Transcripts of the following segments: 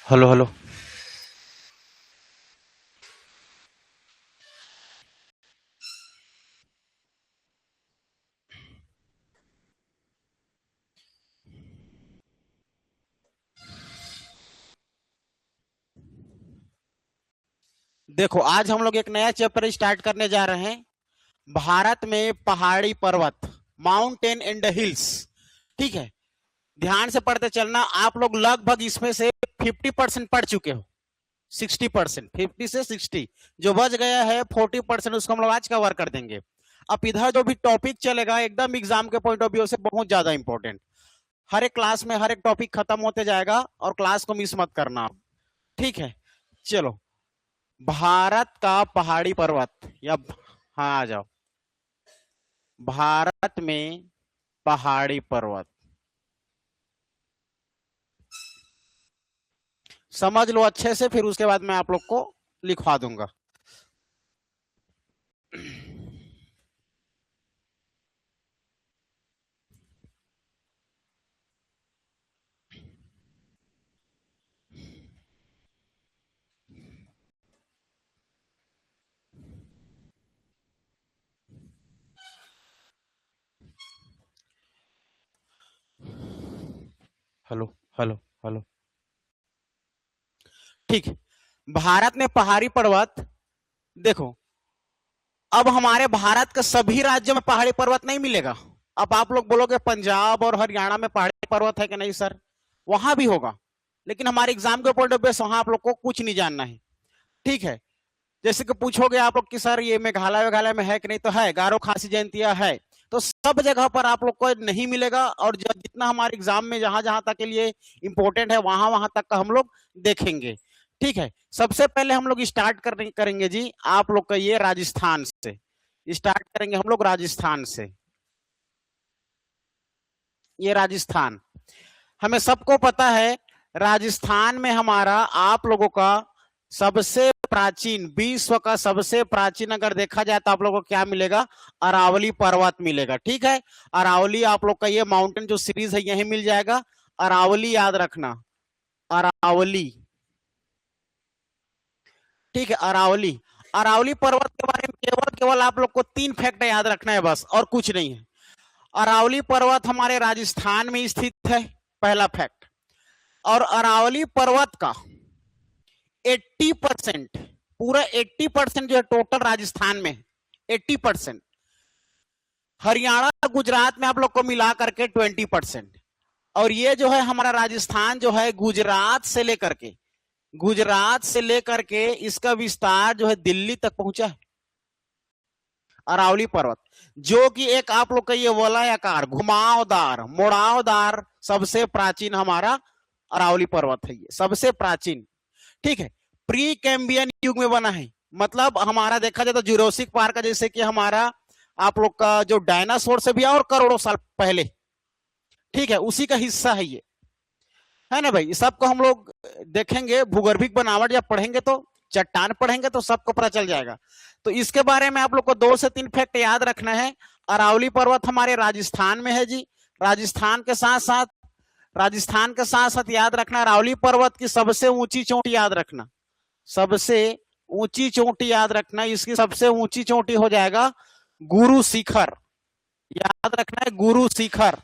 Hello hello. देखो, आज हम लोग एक नया चैप्टर स्टार्ट करने जा रहे हैं। भारत में पहाड़ी पर्वत, माउंटेन एंड हिल्स। ठीक है, ध्यान से पढ़ते चलना। आप लोग लगभग इसमें से 50% पढ़ चुके हो। 60%, 50 से 60 जो बच गया है 40% उसको हम लोग आज कवर कर देंगे। अब इधर जो भी टॉपिक चलेगा एकदम एग्जाम के पॉइंट ऑफ व्यू से बहुत ज्यादा इंपॉर्टेंट। हर एक क्लास में हर एक टॉपिक खत्म होते जाएगा और क्लास को मिस मत करना। ठीक है, चलो। भारत का पहाड़ी पर्वत या हाँ, आ जाओ। भारत में पहाड़ी पर्वत समझ लो अच्छे से, फिर उसके बाद मैं आप लोग को लिखवा दूंगा। Hello hello hello. ठीक है, भारत में पहाड़ी पर्वत। देखो, अब हमारे भारत के सभी राज्यों में पहाड़ी पर्वत नहीं मिलेगा। अब आप लोग बोलोगे पंजाब और हरियाणा में पहाड़ी पर्वत है कि नहीं सर? वहां भी होगा, लेकिन हमारे एग्जाम के पॉइंट ऑफ व्यू से वहां आप लोग को कुछ नहीं जानना है। ठीक है, जैसे कि पूछोगे आप लोग कि सर ये मेघालय वेघालय में है कि नहीं, तो है। गारो खासी जयंतिया है। तो सब जगह पर आप लोग को नहीं मिलेगा, और जितना हमारे एग्जाम में जहां जहां तक के लिए इंपॉर्टेंट है वहां वहां तक का हम लोग देखेंगे। ठीक है, सबसे पहले हम लोग स्टार्ट करेंगे जी आप लोग का ये राजस्थान से। स्टार्ट करेंगे हम लोग राजस्थान से। ये राजस्थान, हमें सबको पता है राजस्थान में हमारा आप लोगों का सबसे प्राचीन, विश्व का सबसे प्राचीन अगर देखा जाए तो आप लोगों को क्या मिलेगा? अरावली पर्वत मिलेगा। ठीक है, अरावली आप लोग का ये माउंटेन जो सीरीज है यही मिल जाएगा। अरावली याद रखना, अरावली। ठीक है, अरावली। अरावली पर्वत के बारे में केवल केवल आप लोग को 3 फैक्ट याद रखना है बस, और कुछ नहीं है। अरावली पर्वत हमारे राजस्थान में स्थित है, पहला फैक्ट। और अरावली पर्वत का 80%, पूरा 80% जो है टोटल राजस्थान में, 80%। हरियाणा गुजरात में आप लोग को मिला करके 20%। और ये जो है हमारा राजस्थान जो है गुजरात से लेकर के इसका विस्तार जो है दिल्ली तक पहुंचा है। अरावली पर्वत, जो कि एक आप लोग का ये वलयाकार, घुमावदार, मोड़ावदार सबसे प्राचीन हमारा अरावली पर्वत है, ये सबसे प्राचीन। ठीक है, प्री कैम्बियन युग में बना है। मतलब हमारा देखा जाए तो जुरासिक पार्क का, जैसे कि हमारा आप लोग का जो डायनासोर से भी और करोड़ों साल पहले। ठीक है, उसी का हिस्सा है ये, है ना भाई? सबको हम लोग देखेंगे, भूगर्भिक बनावट जब पढ़ेंगे तो, चट्टान पढ़ेंगे तो सबको पता चल जाएगा। तो इसके बारे में आप लोग को 2 से 3 फैक्ट याद रखना है। अरावली पर्वत हमारे राजस्थान में है जी। राजस्थान के साथ साथ याद रखना, अरावली पर्वत की सबसे ऊंची चोटी याद रखना, सबसे ऊंची चोटी याद रखना। इसकी सबसे ऊंची चोटी हो जाएगा गुरु शिखर। याद रखना है, गुरु शिखर,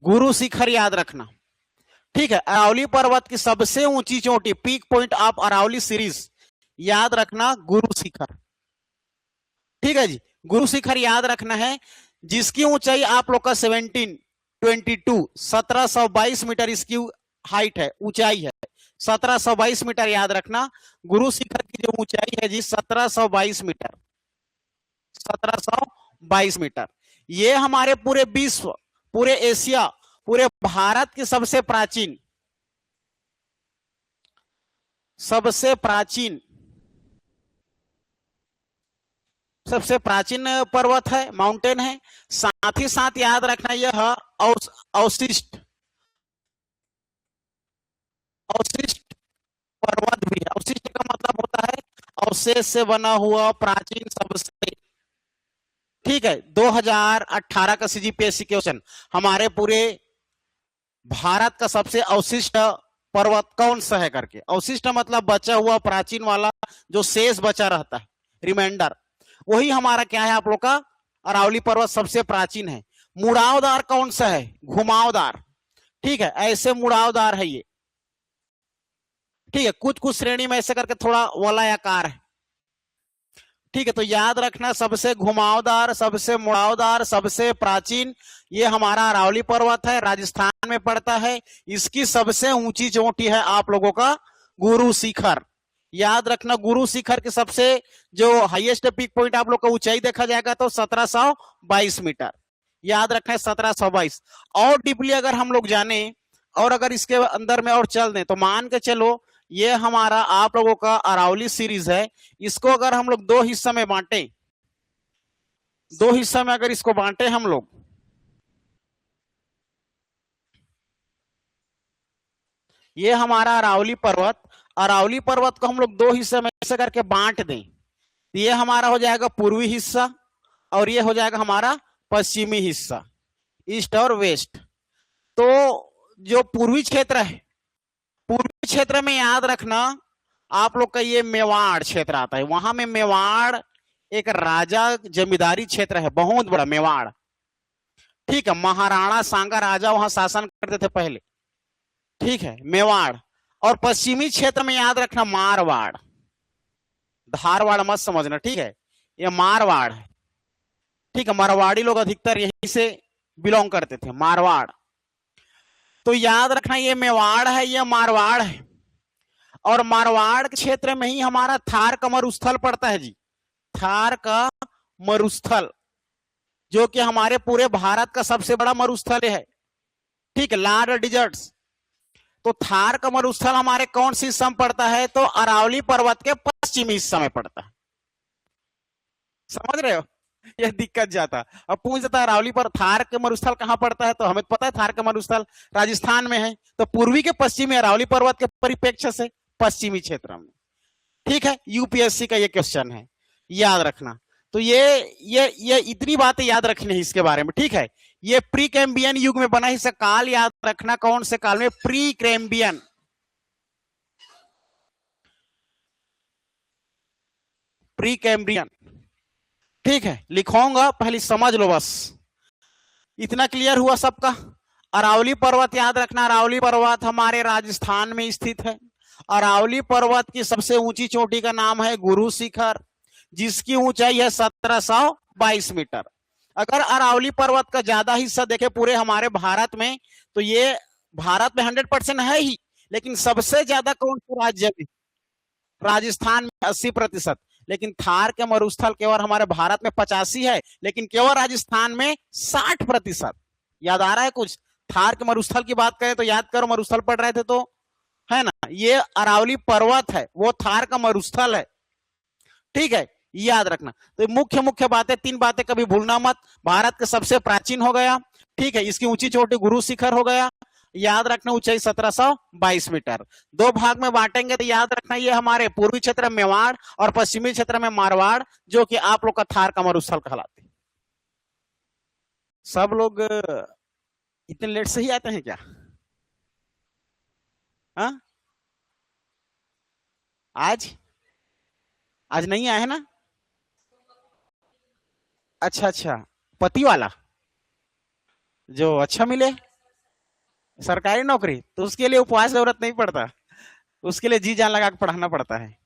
गुरु शिखर याद रखना। ठीक है, अरावली पर्वत की सबसे ऊंची चोटी, peak point of Aravalli series, याद रखना गुरु शिखर। ठीक है जी, गुरु शिखर याद रखना है, जिसकी ऊंचाई आप लोग का 1722 मीटर इसकी हाइट है, ऊंचाई है 1722 मीटर। याद रखना, गुरु शिखर की जो ऊंचाई है जी 1722 मीटर, 1722 मीटर। ये हमारे पूरे विश्व, पूरे एशिया, पूरे भारत की सबसे प्राचीन सबसे प्राचीन पर्वत है, माउंटेन है। साथ ही साथ याद रखना यह अवशिष्ट अवशिष्ट पर्वत भी है। अवशिष्ट का मतलब होता है अवशेष से बना हुआ प्राचीन सबसे। ठीक है, 2018 का सीजीपीएससी क्वेश्चन हमारे पूरे भारत का सबसे अवशिष्ट पर्वत कौन सा है करके। अवशिष्ट मतलब बचा हुआ, प्राचीन वाला, जो शेष बचा रहता है, रिमाइंडर, वही हमारा क्या है आप लोग का अरावली पर्वत सबसे प्राचीन है। मुड़ावदार कौन सा है, घुमावदार, ठीक है, ऐसे मुड़ावदार है ये, ठीक है, कुछ कुछ श्रेणी में ऐसे करके थोड़ा वलयाकार है, ठीक है। तो याद रखना सबसे घुमावदार, सबसे मुड़ावदार, सबसे प्राचीन ये हमारा अरावली पर्वत है, राजस्थान में पड़ता है। इसकी सबसे ऊंची चोटी है आप लोगों का गुरु शिखर। याद रखना गुरु शिखर के सबसे जो हाईएस्ट पीक पॉइंट आप लोग का ऊंचाई देखा जाएगा तो 1722 मीटर। याद रखना 1722। और डीपली अगर हम लोग जाने और अगर इसके अंदर में और चल दें तो मान के चलो ये हमारा आप लोगों का अरावली सीरीज है। इसको अगर हम लोग दो हिस्सा में बांटे, दो हिस्सा में अगर इसको बांटे हम लोग, ये हमारा अरावली पर्वत, अरावली पर्वत को हम लोग दो हिस्से में ऐसे करके बांट दें, ये हमारा हो जाएगा पूर्वी हिस्सा और ये हो जाएगा हमारा पश्चिमी हिस्सा, ईस्ट और वेस्ट। तो जो पूर्वी क्षेत्र है, पूर्वी क्षेत्र में याद रखना आप लोग का ये मेवाड़ क्षेत्र आता है। वहां में मेवाड़ एक राजा जमींदारी क्षेत्र है, बहुत बड़ा मेवाड़, ठीक है। महाराणा सांगा राजा वहां शासन करते थे पहले, ठीक है, मेवाड़। और पश्चिमी क्षेत्र में याद रखना मारवाड़, धारवाड़ मत समझना, ठीक है, ये मारवाड़ है, ठीक है। मारवाड़ी लोग अधिकतर यहीं से बिलोंग करते थे, मारवाड़। तो याद रखना ये मेवाड़ है, ये मारवाड़ है। और मारवाड़ के क्षेत्र में ही हमारा थार का मरुस्थल पड़ता है जी, थार का मरुस्थल, जो कि हमारे पूरे भारत का सबसे बड़ा मरुस्थल है, ठीक है, लार्ड डिजर्ट्स। तो थार का मरुस्थल हमारे कौन सी हिस्सा में पड़ता है, तो अरावली पर्वत के पश्चिमी हिस्सा में पड़ता है। समझ रहे हो, यह दिक्कत जाता। अब पूछ जाता अरावली पर थार के मरुस्थल कहां पड़ता है, तो हमें पता है थार का मरुस्थल राजस्थान में है। तो पूर्वी के पश्चिमी अरावली पर्वत के परिप्रेक्ष्य से पश्चिमी क्षेत्र में, ठीक है। यूपीएससी का ये क्वेश्चन है, याद रखना। तो ये इतनी बातें याद रखनी है इसके बारे में, ठीक है। ये प्री कैम्बियन युग में बना हिस्सा, काल याद रखना कौन से काल में, प्री कैम्बियन, प्री कैम्ब्रियन, ठीक है। लिखूंगा पहले समझ लो बस, इतना क्लियर हुआ सबका। अरावली पर्वत याद रखना, अरावली पर्वत हमारे राजस्थान में स्थित है। अरावली पर्वत की सबसे ऊंची चोटी का नाम है गुरु शिखर, जिसकी ऊंचाई है 1722 मीटर। अगर अरावली पर्वत का ज्यादा हिस्सा देखे पूरे हमारे भारत में, तो ये भारत में 100% है ही, लेकिन सबसे ज्यादा कौन सा राज्य में, राजस्थान में 80%। लेकिन थार के मरुस्थल केवल हमारे भारत में 85 है, लेकिन केवल राजस्थान में 60%। याद आ रहा है कुछ, थार के मरुस्थल की बात करें तो याद करो, मरुस्थल पढ़ रहे थे तो, है ना, ये अरावली पर्वत है, वो थार का मरुस्थल है, ठीक है, याद रखना। तो मुख्य मुख्य बातें, तीन बातें कभी भूलना मत। भारत के सबसे प्राचीन हो गया, ठीक है, इसकी ऊंची चोटी गुरु शिखर हो गया, याद रखना ऊंचाई 1722 मीटर। दो भाग में बांटेंगे तो याद रखना ये हमारे पूर्वी क्षेत्र में मेवाड़ और पश्चिमी क्षेत्र में मारवाड़, जो कि आप लोग का थार का मरुस्थल कहलाते हैं। सब लोग इतने लेट से ही आते हैं क्या? हा? आज नहीं आए है ना? अच्छा अच्छा, पति वाला जो अच्छा मिले, सरकारी नौकरी, तो उसके लिए उपवास जरूरत नहीं पड़ता, उसके लिए जी जान लगा के पढ़ाना पड़ता है।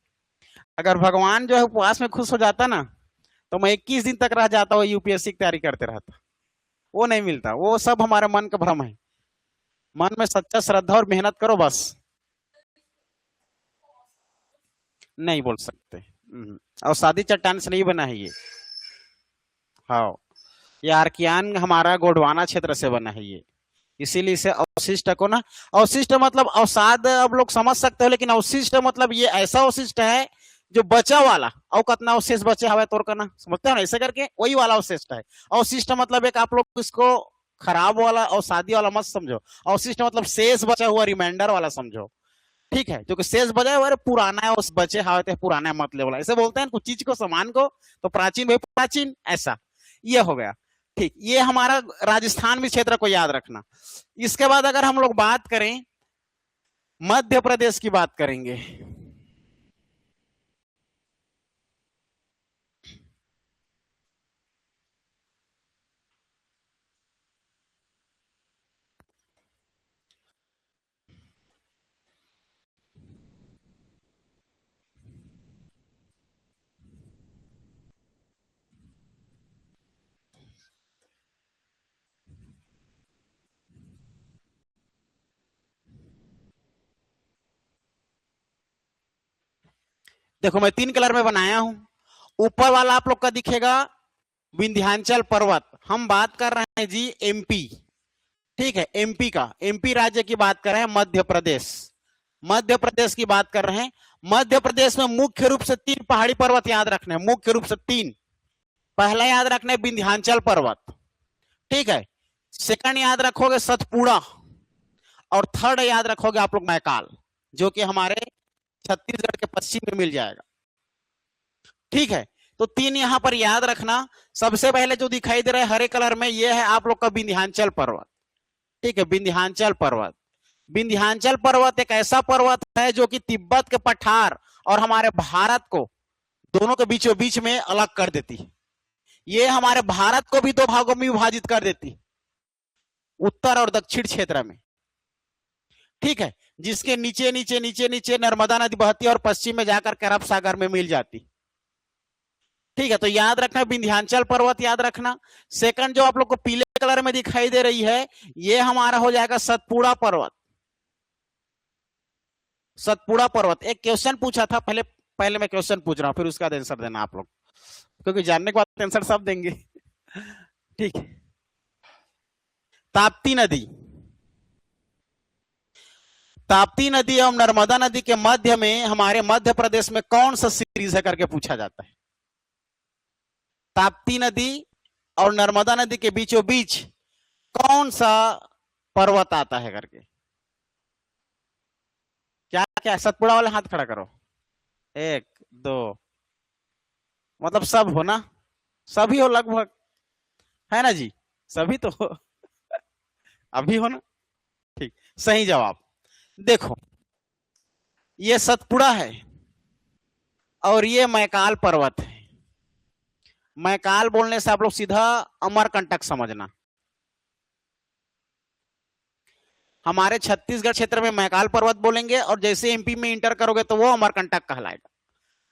अगर भगवान जो है उपवास में खुश हो जाता ना, तो मैं 21 दिन तक रह जाता हूँ, यूपीएससी की तैयारी करते रहता। वो नहीं मिलता, वो सब हमारे मन का भ्रम है। मन में सच्चा श्रद्धा और मेहनत करो बस। नहीं बोल सकते, और शादी चट्टान से नहीं बना है ये। हाँ, ये आर्कियान हमारा गोंडवाना क्षेत्र से बना है ये, इसीलिए इसे अवशिष्ट को ना, अवशिष्ट मतलब अवसाद अब लोग समझ सकते हो, लेकिन अवशिष्ट मतलब ये ऐसा अवशिष्ट है जो बचा वाला, और कितना अवशेष बचे हवा तोड़ करना, समझते हो ना, ऐसे करके वही वाला अवशिष्ट है। अवशिष्ट मतलब एक आप लोग इसको खराब वाला और शादी वाला मत समझो, अवशिष्ट मतलब शेष बचा हुआ रिमाइंडर वाला समझो, ठीक है। जो कि शेष बचा हुआ पुराना है, उस बचे हवा पुराना मत ले वाला, ऐसे बोलते हैं कुछ चीज को, सामान को, तो प्राचीन भाई प्राचीन, ऐसा ये हो गया। ठीक, ये हमारा राजस्थान भी क्षेत्र को याद रखना। इसके बाद अगर हम लोग बात करें मध्य प्रदेश की बात करेंगे। देखो मैं 3 कलर में बनाया हूं। ऊपर वाला आप लोग का दिखेगा विंध्याचल पर्वत। हम बात कर रहे हैं जी एमपी, ठीक है, एमपी का, एमपी राज्य की बात कर रहे हैं। मध्य प्रदेश, मध्य प्रदेश की बात कर रहे हैं। मध्य प्रदेश में मुख्य रूप से 3 पहाड़ी पर्वत याद रखने हैं, मुख्य रूप से 3। पहला याद रखना है विंध्याचल पर्वत, ठीक है। सेकंड याद रखोगे सतपुड़ा, और थर्ड याद रखोगे आप लोग मैकाल, जो कि हमारे छत्तीसगढ़ के पश्चिम में मिल जाएगा, ठीक है। तो 3 यहां पर याद रखना। सबसे पहले जो दिखाई दे रहा है हरे कलर में, यह है आप लोग का विंध्याचल पर्वत, ठीक है, विंध्याचल पर्वत। विंध्याचल पर्वत एक ऐसा पर्वत है जो कि तिब्बत के पठार और हमारे भारत को दोनों के बीचों बीच में अलग कर देती है। ये हमारे भारत को भी 2 भागों में विभाजित कर देती, उत्तर और दक्षिण क्षेत्र में, ठीक है। जिसके नीचे नीचे नीचे नीचे नर्मदा नदी बहती है और पश्चिम में जाकर के अरब सागर में मिल जाती, ठीक है। तो याद रखना विंध्याचल पर्वत याद रखना। सेकंड जो आप लोग को पीले कलर में दिखाई दे रही है, ये हमारा हो जाएगा सतपुड़ा पर्वत। सतपुड़ा पर्वत एक क्वेश्चन पूछा था, पहले मैं क्वेश्चन पूछ रहा हूं, फिर उसका आंसर देना आप लोग, क्योंकि जानने के बाद आंसर सब देंगे, ठीक है। ताप्ती नदी, ताप्ती नदी एवं नर्मदा नदी के मध्य में हमारे मध्य प्रदेश में कौन सा सीरीज है करके पूछा जाता है। ताप्ती नदी और नर्मदा नदी के बीचों बीच कौन सा पर्वत आता है करके, क्या क्या? सतपुड़ा वाले हाथ खड़ा करो, 1 2, मतलब सब हो ना, सभी हो लगभग, है ना जी, सभी तो हो। अभी हो ना, ठीक, सही जवाब। देखो ये सतपुड़ा है और ये मैकाल पर्वत है। मैकाल बोलने से आप लोग सीधा अमरकंटक समझना। हमारे छत्तीसगढ़ क्षेत्र में मैकाल पर्वत बोलेंगे और जैसे एमपी में इंटर करोगे तो वो अमरकंटक कहलाएगा,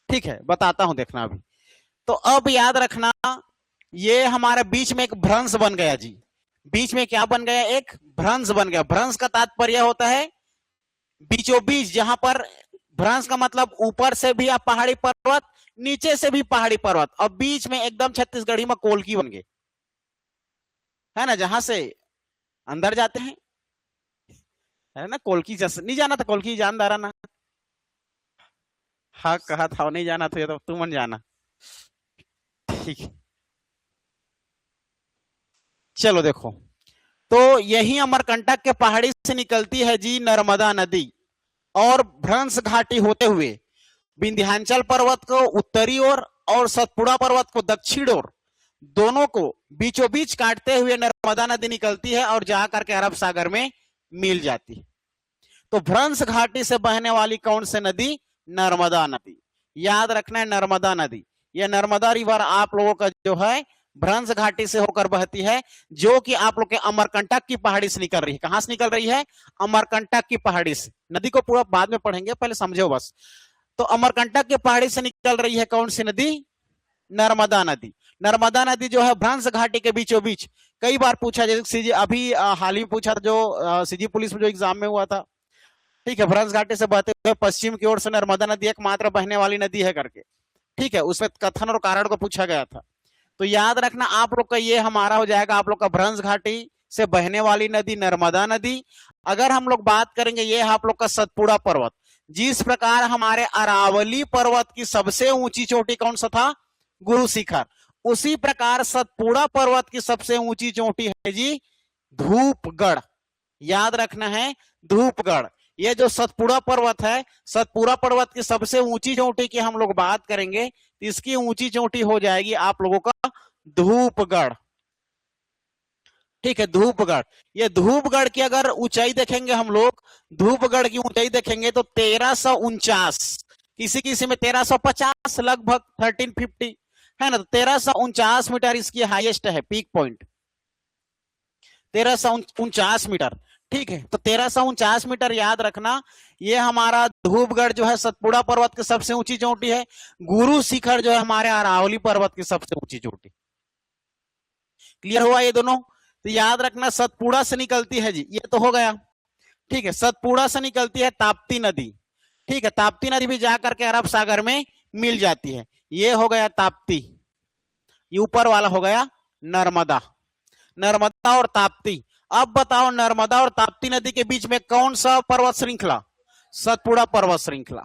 ठीक है। बताता हूं, देखना अभी। तो अब याद रखना, ये हमारे बीच में एक भ्रंश बन गया जी। बीच में क्या बन गया? एक भ्रंश बन गया। भ्रंश का तात्पर्य होता है बीचों बीच, जहां पर भ्रंश का मतलब ऊपर से भी आप पहाड़ी पर्वत, नीचे से भी पहाड़ी पर्वत, और बीच में एकदम छत्तीसगढ़ी में कोलकी बन गए, है ना, जहां से अंदर जाते हैं, है ना। कोलकी नहीं जाना था, कोलकी जानदारा ना, हाँ कहा था, नहीं जाना था, ये तो तुम जाना, ठीक है। चलो देखो, तो यही अमरकंटक के पहाड़ी से निकलती है जी नर्मदा नदी, और भ्रंश घाटी होते हुए विंध्याचल पर्वत को उत्तरी ओर और सतपुड़ा पर्वत को दक्षिण ओर, दोनों को बीचों बीच काटते हुए नर्मदा नदी निकलती है और जाकर के अरब सागर में मिल जाती है। तो भ्रंश घाटी से बहने वाली कौन सी नदी? नर्मदा नदी। याद रखना है नर्मदा नदी, यह नर्मदा रिवर आप लोगों का जो है भ्रंश घाटी से होकर बहती है, जो कि आप लोग के अमरकंटक की पहाड़ी से निकल रही है। कहां से निकल रही है? अमरकंटक की पहाड़ी से। नदी को पूरा बाद में पढ़ेंगे, पहले समझो बस। तो अमरकंटक की पहाड़ी से निकल रही है कौन सी नदी? नर्मदा नदी। नर्मदा नदी जो है भ्रंश घाटी के बीचों बीच, कई बार पूछा, जैसे अभी हाल ही पूछा जो सीजी पुलिस में जो एग्जाम में हुआ था, ठीक है। भ्रंश घाटी से बहते हुए पश्चिम की ओर से नर्मदा नदी एकमात्र बहने वाली नदी है करके, ठीक है। उसमें कथन और कारण को पूछा गया था। तो याद रखना आप लोग का ये हमारा हो जाएगा आप लोग का भ्रंश घाटी से बहने वाली नदी नर्मदा नदी। अगर हम लोग बात करेंगे, ये है आप लोग का सतपुड़ा पर्वत। जिस प्रकार हमारे अरावली पर्वत की सबसे ऊंची चोटी कौन सा था? गुरु शिखर। उसी प्रकार सतपुड़ा पर्वत की सबसे ऊंची चोटी है जी धूपगढ़। याद रखना है धूपगढ़। ये जो सतपुड़ा पर्वत है, सतपुड़ा पर्वत की सबसे ऊंची चोटी की हम लोग बात करेंगे, इसकी ऊंची चोटी हो जाएगी आप लोगों का धूपगढ़। ठीक है, धूपगढ़। ये धूपगढ़ की अगर ऊंचाई देखेंगे हम लोग, धूपगढ़ की ऊंचाई देखेंगे तो 1349, किसी किसी में 1350, लगभग 1350 है ना। तो 1349 मीटर इसकी हाईएस्ट है, पीक पॉइंट 1349 मीटर। ठीक है, तो 1349 मीटर याद रखना। ये हमारा धूपगढ़ जो है सतपुड़ा पर्वत की सबसे ऊंची चोटी है। गुरु शिखर जो है हमारे अरावली पर्वत की सबसे ऊंची चोटी। क्लियर हुआ ये दोनों? तो याद रखना सतपुड़ा से निकलती है जी, ये तो हो गया। ठीक है, सतपुड़ा से निकलती है ताप्ती नदी। ठीक है, ताप्ती नदी भी जाकर के अरब सागर में मिल जाती है। ये हो गया ताप्ती, ये ऊपर वाला हो गया नर्मदा। नर्मदा और ताप्ती। अब बताओ नर्मदा और ताप्ती नदी के बीच में कौन सा पर्वत श्रृंखला? सतपुड़ा पर्वत श्रृंखला।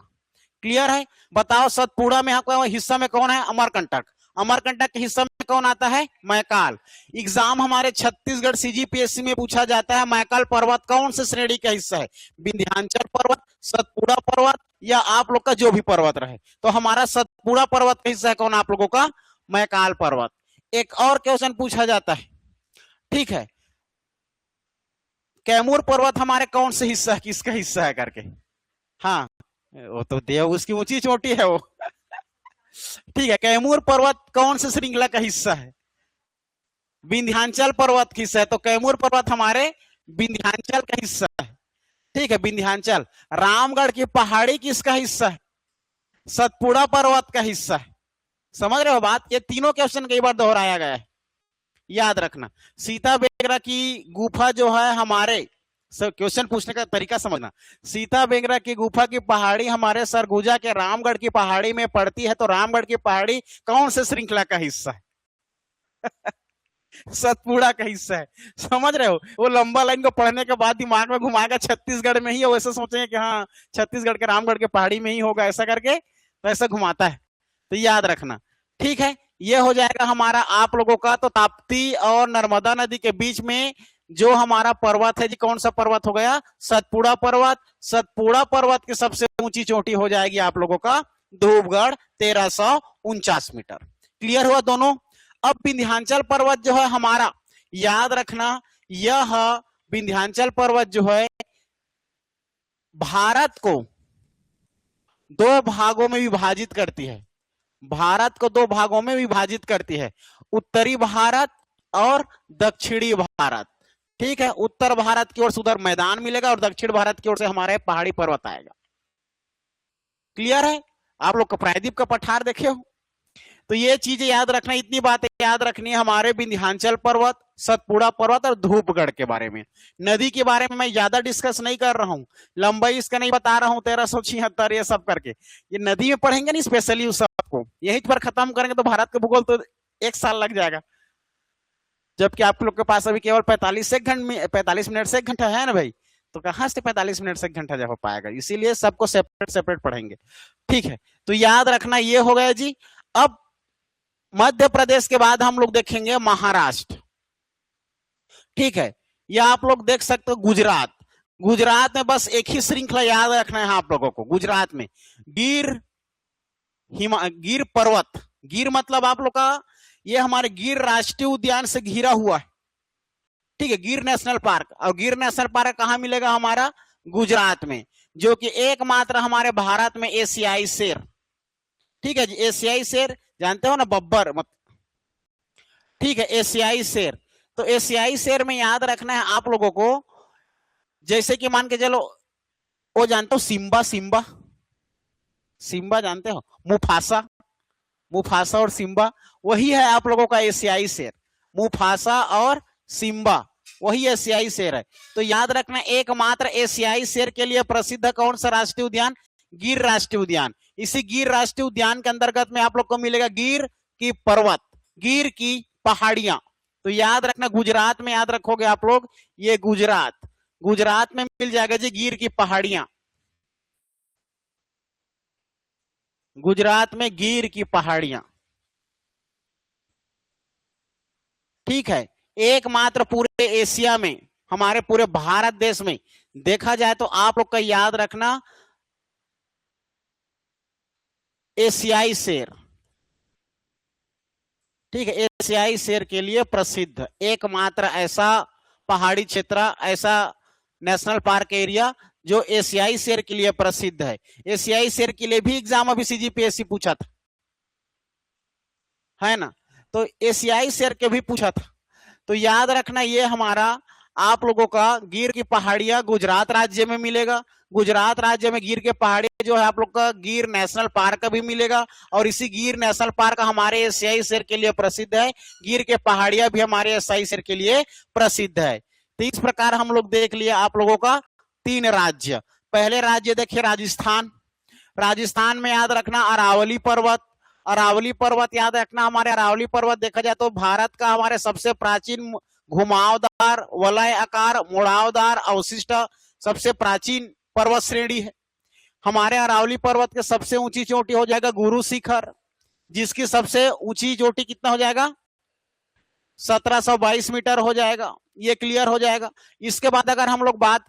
क्लियर है? बताओ सतपुड़ा में आपका हिस्सा में कौन है? अमरकंटक। अमरकंटक के हिस्सा में कौन आता है? मैकाल। एग्जाम हमारे छत्तीसगढ़ सीजीपीएससी में पूछा जाता है मैकाल पर्वत कौन से श्रेणी का हिस्सा है? विंध्याचल पर्वत, सतपुड़ा पर्वत, या आप लोग का जो भी पर्वत रहे। तो हमारा सतपुड़ा पर्वत का हिस्सा है कौन आप लोगों का? मैकाल पर्वत। एक और क्वेश्चन पूछा जाता है, ठीक है, कैमूर पर्वत हमारे कौन से हिस्सा है, किसका हिस्सा है करके? हाँ, वो तो देव उसकी ऊंची चोटी है वो। ठीक है, कैमूर पर्वत कौन से श्रृंखला का हिस्सा है? विंध्याचल पर्वत का हिस्सा है। तो कैमूर पर्वत हमारे विंध्याचल का हिस्सा है। ठीक है, विंध्याचल। रामगढ़ की पहाड़ी किसका हिस्सा है? सतपुड़ा पर्वत का हिस्सा है। समझ रहे हो बात? ये तीनों क्वेश्चन कई बार दोहराया गया है, याद रखना। सीता बेगरा की गुफा जो है हमारे, सब क्वेश्चन पूछने का तरीका समझना। सीता बेगरा की गुफा की पहाड़ी हमारे सरगुजा के रामगढ़ की पहाड़ी में पड़ती है। तो रामगढ़ की पहाड़ी कौन से श्रृंखला का हिस्सा है? सतपुड़ा का हिस्सा है। समझ रहे हो? वो लंबा लाइन को पढ़ने के बाद दिमाग में घुमाएगा छत्तीसगढ़ में ही है, वैसे सोचेंगे कि हाँ छत्तीसगढ़ के रामगढ़ के पहाड़ी में ही होगा, ऐसा करके तो ऐसा घुमाता है। तो याद रखना। ठीक है, ये हो जाएगा हमारा आप लोगों का। तो ताप्ती और नर्मदा नदी के बीच में जो हमारा पर्वत है जी, कौन सा पर्वत हो गया? सतपुड़ा पर्वत। सतपुड़ा पर्वत की सबसे ऊंची चोटी हो जाएगी आप लोगों का धूपगढ़, 1349 मीटर। क्लियर हुआ दोनों? अब विंध्याचल पर्वत जो है हमारा, याद रखना, यह विंध्याचल पर्वत जो है भारत को दो भागों में विभाजित करती है। भारत को दो भागों में विभाजित करती है, उत्तरी भारत और दक्षिणी भारत। ठीक है, उत्तर भारत की ओर से उधर मैदान मिलेगा और दक्षिण भारत की ओर से हमारे पहाड़ी पर्वत आएगा। क्लियर है? आप लोग प्रायद्वीप का पठार देखे हो? तो ये चीजें याद रखना, इतनी बातें याद रखनी है हमारे विंध्याचल पर्वत, सतपुड़ा पर्वत और धूपगढ़ के बारे में। नदी के बारे में मैं ज्यादा डिस्कस नहीं कर रहा हूं, लंबाई इसका नहीं बता रहा हूं, 1376 ये सब करके। ये नदी में पढ़ेंगे नहीं स्पेशली उस सबको, यहीं पर खत्म करेंगे तो भारत का भूगोल तो 1 साल लग जाएगा। जबकि आप लोग के पास अभी केवल 45 मिनट से 1 घंटा है ना भाई, तो कहां से 45 मिनट से 1 घंटा हो पाएगा? इसीलिए सबको सेपरेट सेपरेट पढ़ेंगे। ठीक है, तो याद रखना ये हो गया जी। अब मध्य प्रदेश के बाद हम लोग देखेंगे महाराष्ट्र। ठीक है, या आप लोग देख सकते हो गुजरात। गुजरात में बस एक ही श्रृंखला याद रखना है आप लोगों को। गुजरात में गिर पर्वत, गिर मतलब आप लोग का ये हमारे गिर राष्ट्रीय उद्यान से घिरा हुआ है। ठीक है, गिर नेशनल पार्क। और गिर नेशनल पार्क कहां मिलेगा? हमारा गुजरात में, जो कि एकमात्र हमारे भारत में एशियाई शेर। ठीक है जी, एशियाई शेर जानते हो ना, बब्बर मत। ठीक है, एशियाई शेर। तो एशियाई शेर में याद रखना है आप लोगों को, जैसे कि मान के चलो वो जानते हो सिम्बा, सिम्बा सिम्बा जानते हो? मुफासा, मुफासा और सिम्बा वही है आप लोगों का एशियाई शेर। मुफासा और सिम्बा वही एशियाई शेर है। तो याद रखना एकमात्र एशियाई शेर के लिए प्रसिद्ध कौन सा राष्ट्रीय उद्यान? गिर राष्ट्रीय उद्यान। इसी गिर राष्ट्रीय उद्यान के अंतर्गत में आप लोग को मिलेगा गिर की पर्वत, गिर की पहाड़ियां। तो याद रखना गुजरात में याद रखोगे आप लोग, ये गुजरात, गुजरात में मिल जाएगा जी गिर की पहाड़ियां। गुजरात में गिर की पहाड़ियां। ठीक है, एकमात्र पूरे एशिया में, हमारे पूरे भारत देश में देखा जाए तो आप लोग का याद रखना एशियाई शेर। ठीक है, एशियाई शेर के लिए प्रसिद्ध एकमात्र ऐसा पहाड़ी क्षेत्र, ऐसा नेशनल पार्क एरिया जो एशियाई शेर के लिए प्रसिद्ध है। एशियाई शेर के लिए भी एग्जाम अभी सीजीपीएससी पूछा था, है ना, तो एशियाई शेर के भी पूछा था। तो याद रखना ये हमारा आप लोगों का गिर की पहाड़ियां गुजरात राज्य में मिलेगा। गुजरात राज्य में गिर के पहाड़ी जो है आप लोग का गिर नेशनल पार्क भी मिलेगा, और इसी गिर नेशनल पार्क हमारे एशियाई शेर के लिए प्रसिद्ध है। गिर के पहाड़ियां भी हमारे एशियाई शेर के लिए प्रसिद्ध है। तो इस प्रकार हम लोग देख लिया आप लोगों का 3 राज्य। पहले राज्य देखिए राजस्थान। राजस्थान में याद रखना अरावली पर्वत। अरावली पर्वत याद रखना, हमारे अरावली पर्वत देखा जाए तो भारत का हमारे सबसे प्राचीन घुमावदार वलय आकार मुड़ावदार अवशिष्ट सबसे प्राचीन पर्वत श्रेणी है। हमारे अरावली पर्वत के सबसे ऊंची चोटी हो जाएगा गुरु शिखर, जिसकी सबसे ऊंची चोटी कितना हो जाएगा 1722 मीटर हो जाएगा। ये क्लियर हो जाएगा। इसके बाद अगर हम लोग बात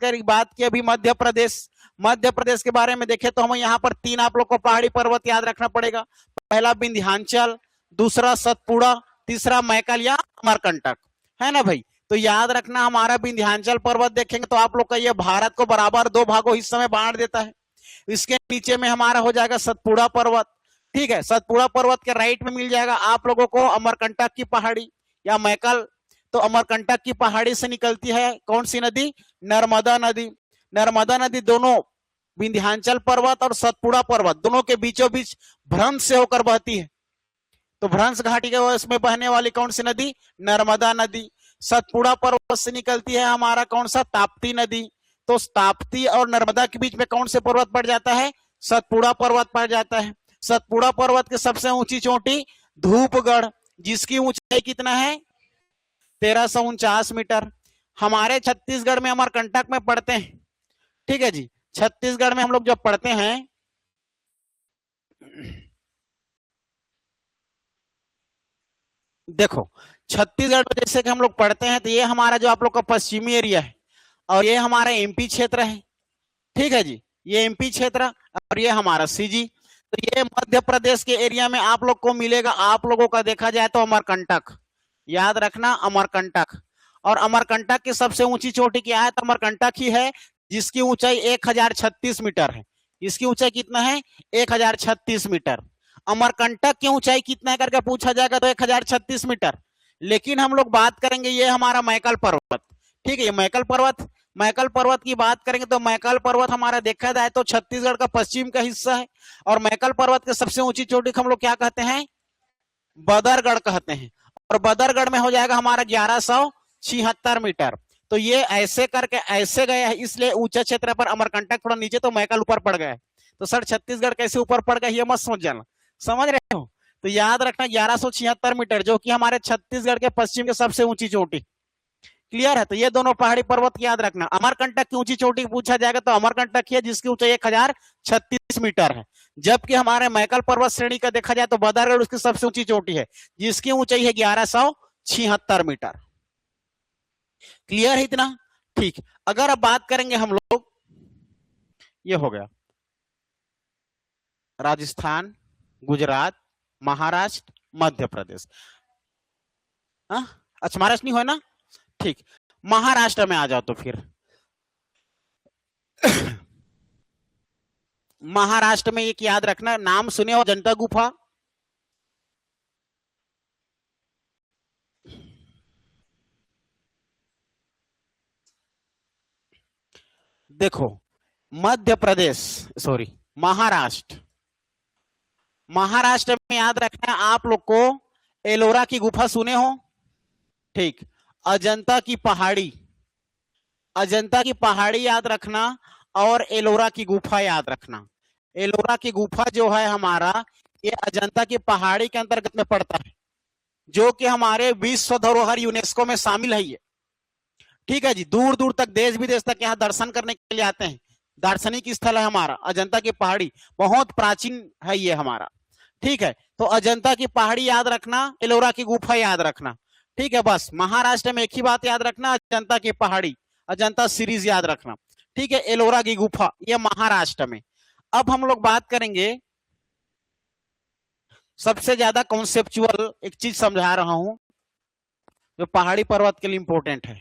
की अभी मध्य प्रदेश, मध्य प्रदेश के बारे में देखें तो हमें यहाँ पर 3 आप लोग को पहाड़ी पर्वत याद रखना पड़ेगा। पहला विंध्याचल, दूसरा सतपुड़ा, तीसरा मैकल या अमरकंटक, है ना भाई। तो याद रखना हमारा विंध्याचल पर्वत देखेंगे तो आप लोग का ये भारत को बराबर 2 भागों हिस्सों में बांट देता है। इसके नीचे में हमारा हो जाएगा सतपुड़ा पर्वत। ठीक है, सतपुड़ा पर्वत के राइट में मिल जाएगा आप लोगों को अमरकंटक की पहाड़ी या मैकल। तो अमरकंटक की पहाड़ी से निकलती है कौन सी नदी, नर्मदा नदी। नर्मदा नदी दोनों विंध्याचल पर्वत और सतपुड़ा पर्वत दोनों के बीचों बीच भ्रंश से होकर बहती है। तो भ्रंश घाटी के उसमें बहने वाली कौन सी नदी, नर्मदा नदी। सतपुड़ा पर्वत से निकलती है हमारा कौन सा, ताप्ती नदी। तो ताप्ती और नर्मदा के बीच में कौन से पर्वत पड़ जाता है, सतपुड़ा पर्वत पड़ जाता है। सतपुड़ा पर्वत की सबसे ऊंची चोटी धूपगढ़, जिसकी ऊंचाई कितना है 1349 मीटर। हमारे छत्तीसगढ़ में अमरकंटक में पढ़ते हैं। ठीक है जी, छत्तीसगढ़ में हम लोग जब पढ़ते हैं देखो छत्तीसगढ़ में जैसे कि हम लोग पढ़ते हैं तो ये हमारा जो आप लोग का पश्चिमी एरिया है और ये हमारा एमपी क्षेत्र है। ठीक है जी, ये एमपी क्षेत्र और ये हमारा सीजी। तो ये मध्य प्रदेश के एरिया में आप लोग को मिलेगा। आप लोगों का देखा जाए तो अमरकंटक, याद रखना अमरकंटक। और अमरकंटक की सबसे ऊंची चोटी क्या है, तो अमरकंटक ही है जिसकी ऊंचाई 1036 मीटर है। इसकी ऊंचाई कितना है 1036 मीटर। अमरकंटक की ऊंचाई कितना है करके पूछा जाएगा तो 1036 मीटर। लेकिन हम लोग बात करेंगे ये हमारा मैकल पर्वत। ठीक है, ये मैकल पर्वत, मैकल पर्वत की बात करेंगे तो मैकल पर्वत हमारा देखा जाए तो छत्तीसगढ़ का पश्चिम का हिस्सा है। और मैकल पर्वत के सबसे ऊंची चोटी हम लोग क्या कहते हैं, बदरगढ़ कहते हैं। और बदरगढ़ में हो जाएगा हमारा 1176 मीटर। तो ये ऐसे करके ऐसे गया है, इसलिए ऊंचा क्षेत्र पर अमरकंटक थोड़ा नीचे तो मैकल ऊपर पड़ गया है। तो सर छत्तीसगढ़ कैसे ऊपर पड़ गया ये मत सोच जाना, समझ रहे हो। तो याद रखना 1176 मीटर जो कि हमारे छत्तीसगढ़ के पश्चिम के सबसे ऊंची चोटी। क्लियर है। तो ये दोनों पहाड़ी पर्वत याद रखना। अमरकंटक की ऊंची चोटी पूछा जाएगा तो अमरकंटक है जिसकी ऊंचाई 1036 मीटर है। जबकि हमारे मैकल पर्वत श्रेणी का देखा जाए तो बदरगढ़ उसकी सबसे ऊंची चोटी है जिसकी ऊंचाई है 1176 मीटर। क्लियर है इतना। ठीक, अगर अब बात करेंगे हम लोग, ये हो गया राजस्थान, गुजरात, महाराष्ट्र, मध्य प्रदेश। अच्छा महाराष्ट्र नहीं हो ना, ठीक। महाराष्ट्र में आ जाओ तो फिर महाराष्ट्र में एक याद रखना, नाम सुने हो अजंता गुफा, देखो मध्य प्रदेश सॉरी महाराष्ट्र, महाराष्ट्र में याद रखना आप लोग को एलोरा की गुफा सुने हो, ठीक। अजंता की पहाड़ी, अजंता की पहाड़ी याद रखना और एलोरा की गुफा याद रखना। एलोरा की गुफा जो है हमारा ये अजंता की पहाड़ी के अंतर्गत में पड़ता है जो कि हमारे विश्व धरोहर यूनेस्को में शामिल है ये। ठीक है जी, दूर दूर तक देश विदेश तक यहाँ दर्शन करने के लिए आते हैं। दार्शनिक स्थल है हमारा अजंता की पहाड़ी, बहुत प्राचीन है ये हमारा। ठीक है, तो अजंता की पहाड़ी याद रखना, एलोरा की गुफा याद रखना। ठीक है, बस महाराष्ट्र में एक ही बात याद रखना, अजंता की पहाड़ी, अजंता सीरीज याद रखना। ठीक है, एलोरा की गुफा ये महाराष्ट्र में। अब हम लोग बात करेंगे सबसे ज्यादा कॉन्सेप्चुअल एक चीज समझा रहा हूं जो पहाड़ी पर्वत के लिए इंपॉर्टेंट है।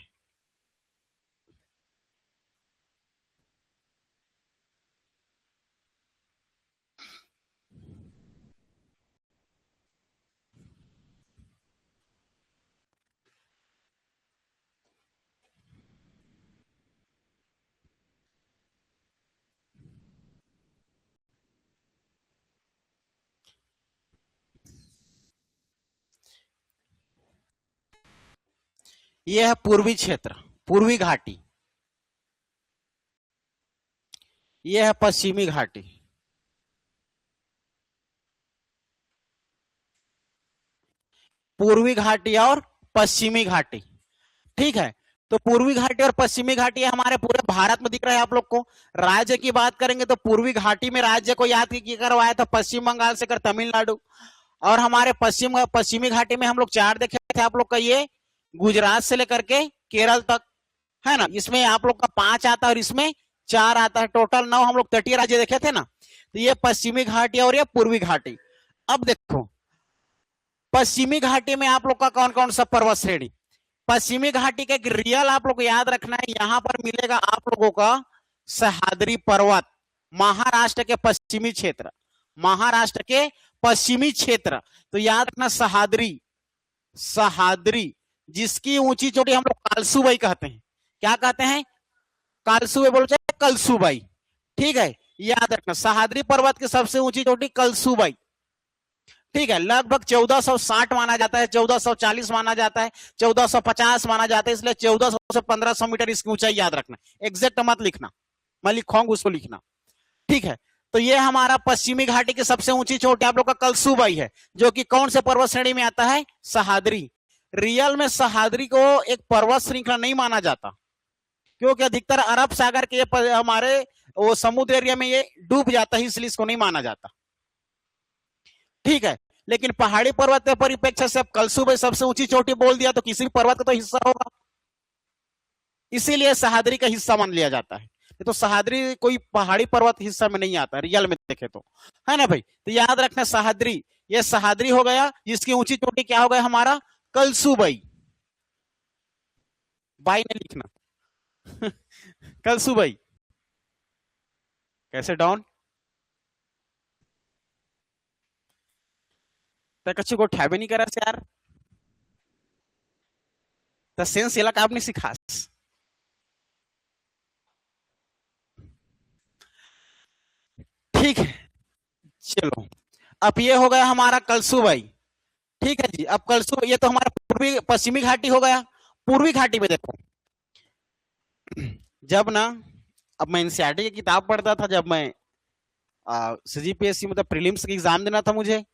यह है पूर्वी क्षेत्र, पूर्वी घाटी। यह है पश्चिमी घाटी। पूर्वी घाटी और पश्चिमी घाटी, ठीक है। तो पूर्वी घाटी और पश्चिमी घाटी हमारे पूरे भारत में दिख रहा है आप लोग को। राज्य की बात करेंगे तो पूर्वी घाटी में राज्य को याद करवाया था पश्चिम बंगाल से कर तमिलनाडु। और हमारे पश्चिमी घाटी में हम लोग 4 देखे थे आप लोग का, ये गुजरात से लेकर के केरल तक, है ना। इसमें आप लोग का 5 आता है और इसमें 4 आता है, टोटल 9 हम लोग तटीय राज्य देखे थे ना। तो ये पश्चिमी घाटी और ये पूर्वी घाटी। अब देखो पश्चिमी घाटी में आप लोग का कौन कौन सा पर्वत श्रेणी। पश्चिमी घाटी का एक रियल आप लोग को याद रखना है, यहां पर मिलेगा आप लोगों का सह्याद्री पर्वत, महाराष्ट्र के पश्चिमी क्षेत्र, महाराष्ट्र के पश्चिमी क्षेत्र। तो याद रखना सह्याद्री, सह्याद्री जिसकी ऊंची चोटी हम लोग कालसूबाई कहते हैं। क्या कहते हैं? कालसूबाई बोलो चाहे कलसूबाई, ठीक है। याद रखना सह्याद्री पर्वत की सबसे ऊंची चोटी कलसूबाई, ठीक है। लगभग 1460 माना जाता है, 1440 माना जाता है, 1450 माना जाता है, इसलिए 1400 से 1500 मीटर इसकी ऊंचाई याद रखना। एग्जैक्ट मत लिखना, मैं लिखूंगा उसको लिखना, ठीक है। तो ये हमारा पश्चिमी घाटी की सबसे ऊंची चोटी आप लोग का कलसूबाई है, जो कि कौन से पर्वत श्रेणी में आता है? सह्याद्री। रियल में सह्याद्री को एक पर्वत श्रृंखला नहीं माना जाता, क्योंकि अधिकतर अरब सागर के हमारे वो समुद्र एरिया में ये डूब जाता है, इसलिए इसको नहीं माना जाता, ठीक है। लेकिन पहाड़ी पर्वत के परिप्रेक्ष्य से कलसूबाई सबसे ऊंची चोटी बोल दिया तो किसी भी पर्वत का तो हिस्सा होगा, इसीलिए सह्याद्री का हिस्सा मान लिया जाता है। तो सह्याद्री कोई पहाड़ी पर्वत हिस्सा में नहीं आता रियल में देखे तो, है ना भाई। तो याद रखना सह्याद्री, ये सह्याद्री हो गया, जिसकी ऊंची चोटी क्या हो गया हमारा? कलसूबाई। बाई ने लिखना कलसूबाई कैसे डाउन कच्चे को ठ्याबे नहीं करा यार, तो सेंस याला काम नहीं सिखा। ठीक है, चलो अब ये हो गया हमारा कलसूबाई, ठीक है जी। अब कलसू ये तो हमारा पूर्वी पश्चिमी घाटी हो गया। पूर्वी घाटी में देखो, जब ना अब मैं एनसीईआरटी की किताब पढ़ता था, जब मैं सीजीपीएससी मतलब प्रीलिम्स का एग्जाम देना था मुझे,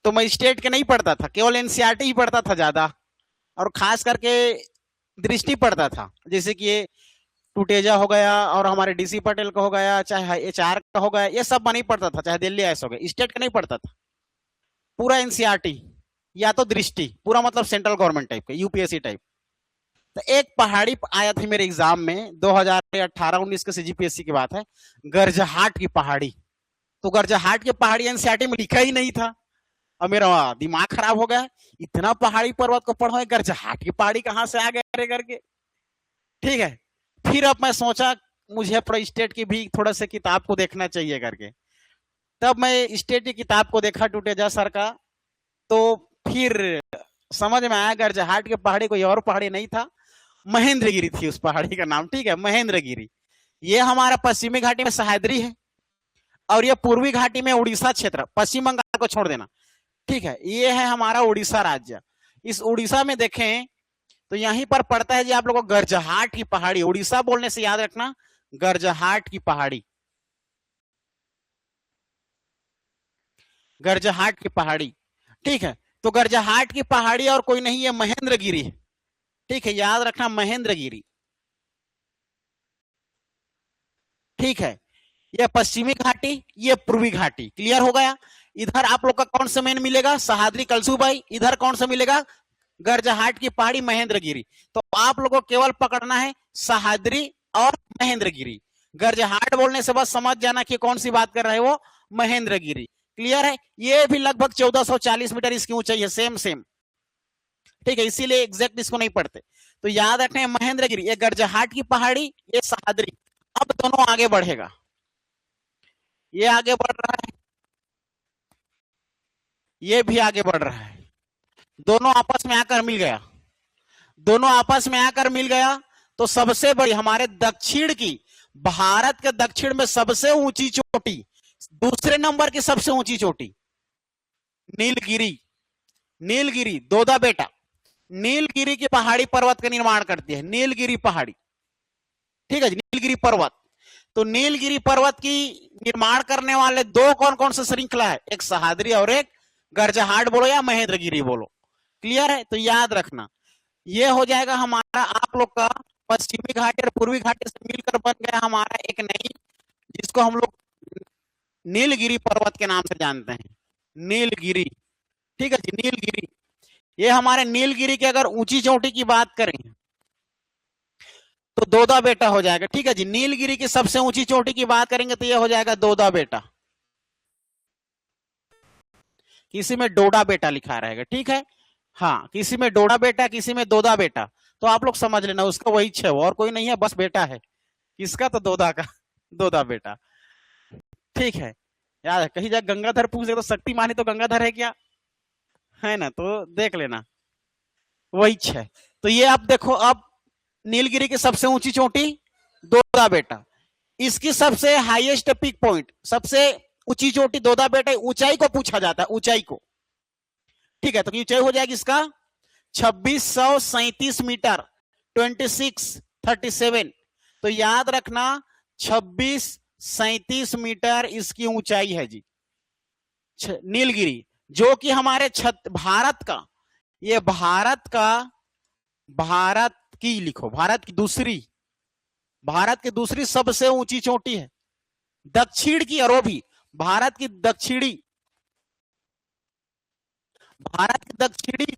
तो मैं स्टेट के नहीं पढ़ता था, केवल एनसीईआरटी ही पढ़ता था ज्यादा, और खास करके दृष्टि पढ़ता था। जैसे कि ये टुटेजा हो गया और हमारे डीसी पटेल का हो गया, चाहे एचआर का हो गया, ये सब मैं नहीं पढ़ता था, चाहे दिल्ली आईएएस हो गया, स्टेट का नहीं पढ़ता था। पूरा एनसीईआरटी या तो दृष्टि, पूरा मतलब सेंट्रल गवर्नमेंट टाइप का, यूपीएससी टाइप। तो एक पहाड़ी आया था मेरे एग्जाम में 2018-19 के सीजीपीएससी की बात है, गरजहाट की पहाड़ी। तो गरजहाट की पहाड़ी एनसीईआरटी में लिखा ही नहीं था, और मेरा दिमाग खराब हो गया, इतना पहाड़ी पर्वत को पढ़ो, गरजहाट की पहाड़ी कहां से आ गए करके, ठीक है। फिर अब मैं सोचा मुझे अपना स्टेट की भी थोड़ा सा किताब को देखना चाहिए करके, तब मैं स्टेट की किताब को देखा टुटेजा सर का, तो फिर समझ में आया गरजहाट की पहाड़ी कोई और पहाड़ी नहीं था, महेंद्रगिरी थी उस पहाड़ी का नाम, ठीक है, महेंद्रगिरी। ये हमारा पश्चिमी घाटी में सह्याद्री है, और ये पूर्वी घाटी में उड़ीसा क्षेत्र, पश्चिम बंगाल को छोड़ देना, ठीक है। ये है हमारा उड़ीसा राज्य। इस उड़ीसा में देखें तो यहीं पर पड़ता है जी आप लोगों को गरजहाट की पहाड़ी। उड़ीसा बोलने से याद रखना गरजहाट की पहाड़ी, गरजहाट की पहाड़ी, ठीक है। तो गरजहाट की पहाड़ी और कोई नहीं, है महेंद्रगिरी है, ठीक है, याद रखना महेंद्रगिरी, ठीक है। ये पश्चिमी घाटी, ये पूर्वी घाटी, क्लियर हो गया। इधर आप लोग का कौन सा मेन मिलेगा? सह्याद्री कलसूबाई। इधर कौन सा मिलेगा? गरजहाट की पहाड़ी महेंद्रगिरी। तो आप लोगों को केवल पकड़ना है सह्याद्री और महेंद्रगिरी। गरजहाट बोलने से बस समझ जाना कि कौन सी बात कर रहे हो, महेंद्रगिरी। क्लियर है? ये भी लगभग 1440 मीटर इसकी ऊंचाई है, सेम सेम। ठीक है, इसीलिए एग्जैक्ट इसको नहीं पढ़ते। तो याद रखना महेंद्रगिरी, ये गरजहाट की पहाड़ी, ये सहादरी। अब दोनों आगे बढ़ेगा, ये आगे बढ़ रहा है, ये भी आगे बढ़ रहा है, दोनों आपस में आकर मिल गया, दोनों आपस में आकर मिल गया। तो सबसे बड़ी हमारे दक्षिण की, भारत के दक्षिण में सबसे ऊंची चोटी, दूसरे नंबर की सबसे ऊंची चोटी नीलगिरी। नीलगिरी दोदा बेटा, नीलगिरी की पहाड़ी पर्वत का निर्माण करती है, नीलगिरी पहाड़ी। ठीक है जी, नीलगिरी पर्वत। तो नीलगिरी पर्वत की निर्माण करने वाले दो कौन कौन से श्रृंखला है, एक सहादरी और एक गरजहाट बोलो या महेंद्रगिरी बोलो। क्लियर है? तो याद रखना, ये हो जाएगा हमारा आप लोग का पश्चिमी घाटी और पूर्वी घाटी से मिलकर बन गया हमारा एक नई, जिसको हम लोग नीलगिरी पर्वत के नाम से जानते हैं, नीलगिरी। ठीक है जी, नीलगिरी। ये हमारे नीलगिरी की अगर ऊंची चोटी की बात करें तो दोदा बेटा हो जाएगा। ठीक है जी, नीलगिरी की सबसे ऊंची चोटी की बात करेंगे तो ये हो जाएगा दोदा बेटा, किसी में डोडा बेटा लिखा रहेगा। ठीक है, हाँ, किसी में डोडा बेटा, किसी में दोदा बेटा। तो आप लोग समझ लेना, उसका वही छह, और कोई नहीं है, बस बेटा है किसका, तो दोदा का, दोदा बेटा। ठीक है, याद है, कहीं जाए गंगाधर पूछ ले तो शक्ति मानी तो गंगाधर है क्या, है ना, तो देख लेना, वही छह। तो ये आप देखो, अब नीलगिरी की सबसे ऊंची चोटी दोदा बेटा, इसकी सबसे हाईएस्ट पीक पॉइंट, सबसे ऊंची चोटी दोदा बेटा। ऊंचाई को पूछा जाता है, ऊंचाई को। ठीक है, तो ऊंचाई हो जाएगी इसका 2637 मीटर, 2637। तो याद रखना 2637 मीटर इसकी ऊंचाई है जी, नीलगिरी, जो कि हमारे भारत का, ये भारत का, भारत की लिखो, भारत की दूसरी सबसे ऊंची चोटी है, दक्षिण की, और वो भी भारत की दक्षिणी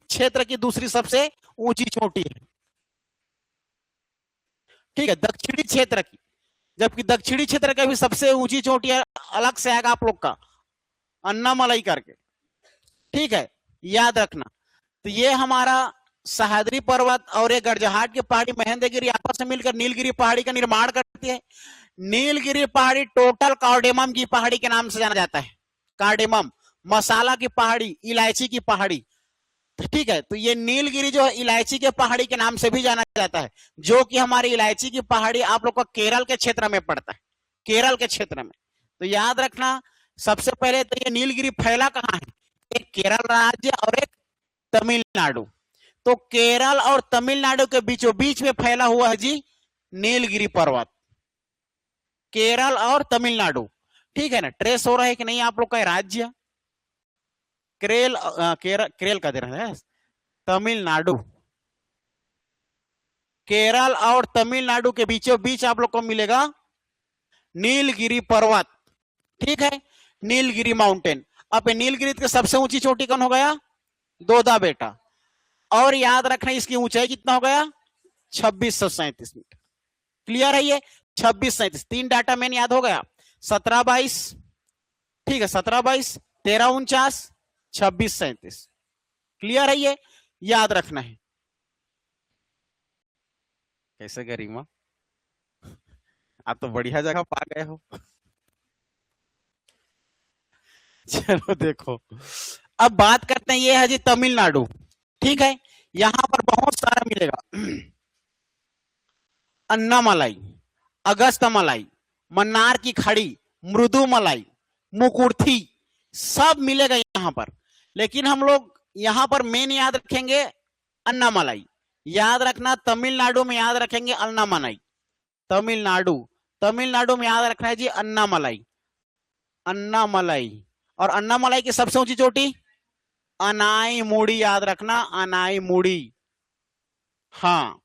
क्षेत्र की दूसरी सबसे ऊंची चोटी है। ठीक है, दक्षिणी क्षेत्र की, जबकि दक्षिणी क्षेत्र का भी सबसे ऊंची चोटी अलग से आएगा आप लोग का, अन्नामलाई करके। ठीक है, याद रखना। तो ये हमारा सहादरी पर्वत और ये गरजहाट की पहाड़ी महेंद्रगिरी आपस में मिलकर नीलगिरी पहाड़ी का निर्माण करती है। नीलगिरी पहाड़ी टोटल कार्डेमम की पहाड़ी के नाम से जाना जाता है, कार्डेमम, मसाला की पहाड़ी, इलायची की पहाड़ी। ठीक है, तो ये नीलगिरी जो है इलायची के पहाड़ी के नाम से भी जाना जाता है, जो कि हमारी इलायची की पहाड़ी आप लोग का केरल के क्षेत्र में पड़ता है, केरल के क्षेत्र में। तो याद रखना, सबसे पहले तो ये नीलगिरी फैला कहाँ है, एक केरल राज्य और एक तमिलनाडु। तो केरल और तमिलनाडु के बीचों बीच में फैला हुआ है जी नीलगिरी पर्वत, केरल और तमिलनाडु। ठीक है ना, ट्रेस हो रहा है कि नहीं आप लोग का राज्य, केरल का दे रहा है, तमिलनाडु, केरल और तमिलनाडु के बीचों बीच आप लोग को मिलेगा नीलगिरी पर्वत। ठीक है, नीलगिरी माउंटेन। अब नीलगिरी की सबसे ऊंची चोटी कौन हो गया, दोदा बेटा। और याद रखना इसकी ऊंचाई कितना हो गया, 2637 मीटर। क्लियर है? ये 2637, तीन डाटा मैंने याद हो गया, 1722, ठीक है, 1722, 1349, 2637। क्लियर है? ये याद रखना है। कैसे गरिमा, आप तो बढ़िया जगह पा गए हो। चलो देखो, अब बात करते हैं, ये है जी तमिलनाडु। ठीक है, यहां पर बहुत सारा मिलेगा, अन्नामलाई, अगस्तमलाई, मन्नार की खड़ी, मृदुमलाई, मुकुर्थी, सब मिलेगा यहां पर। लेकिन हम लोग यहां पर मेन याद रखेंगे अन्नामलाई। याद रखना, तमिलनाडु में याद रखेंगे अन्नामलाई, तमिलनाडु में याद रखना है जी अन्नामलाई, अन्नामलाई। और अन्नामलाई की सबसे ऊंची चोटी अनाईमुड़ी, याद रखना अनाईमुड़ी। हाँ,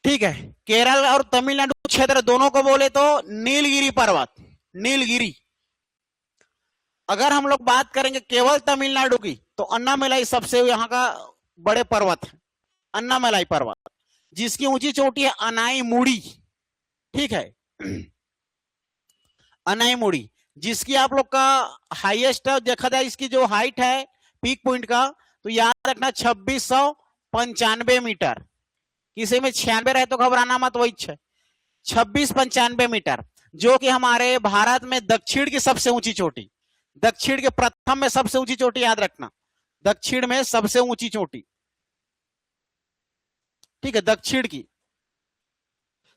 ठीक है। केरल और तमिलनाडु क्षेत्र दोनों को बोले तो नीलगिरी पर्वत, नीलगिरी। अगर हम लोग बात करेंगे केवल तमिलनाडु की तो अन्नामलाई सबसे यहाँ का बड़े पर्वत है, अन्नामलाई पर्वत, जिसकी ऊंची चोटी है अनाईमुड़ी। ठीक है, अनाईमुड़ी। जिसकी आप लोग का हाईएस्ट देखा जाए, इसकी जो हाइट है पीक पॉइंट का, तो याद रखना 2695 मीटर। किसी में 96 रहे तो घबराना मत, वही 2695 मीटर, जो कि हमारे भारत में दक्षिण की सबसे ऊंची चोटी, दक्षिण के प्रथम में सबसे ऊंची चोटी, याद रखना, दक्षिण में सबसे ऊंची चोटी, ठीक है, दक्षिण की।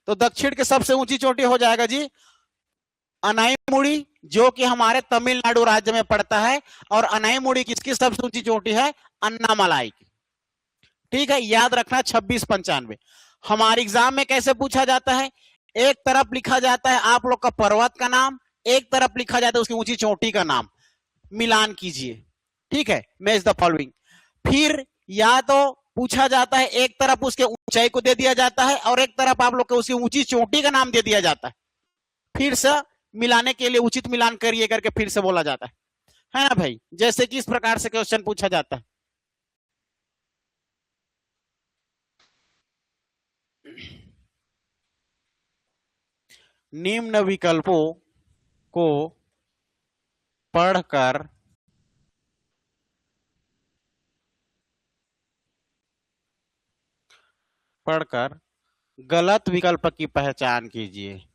तो दक्षिण के सबसे ऊंची चोटी हो जाएगा जी अनाईमुड़ी, जो कि हमारे तमिलनाडु राज्य में पड़ता है। और अनाईमुड़ी किसकी सबसे ऊंची चोटी है? अन्नामलाई की, ठीक है, याद रखना 2695। हमारे एग्जाम में कैसे पूछा जाता है, एक तरफ लिखा जाता है आप लोग का पर्वत का नाम, एक तरफ लिखा जाता है उसकी ऊंची चोटी का नाम, मिलान कीजिए, ठीक है, मैच द फॉलोइंग। फिर या तो पूछा जाता है एक तरफ उसके ऊंचाई को दे दिया जाता है और एक तरफ आप लोग को उसकी ऊंची चोटी का नाम दे दिया जाता है, फिर से मिलाने के लिए उचित मिलान करिए करके फिर से बोला जाता है ना भाई, जैसे कि इस प्रकार से क्वेश्चन पूछा जाता है। निम्न विकल्पों को पढ़कर गलत विकल्प की पहचान कीजिए।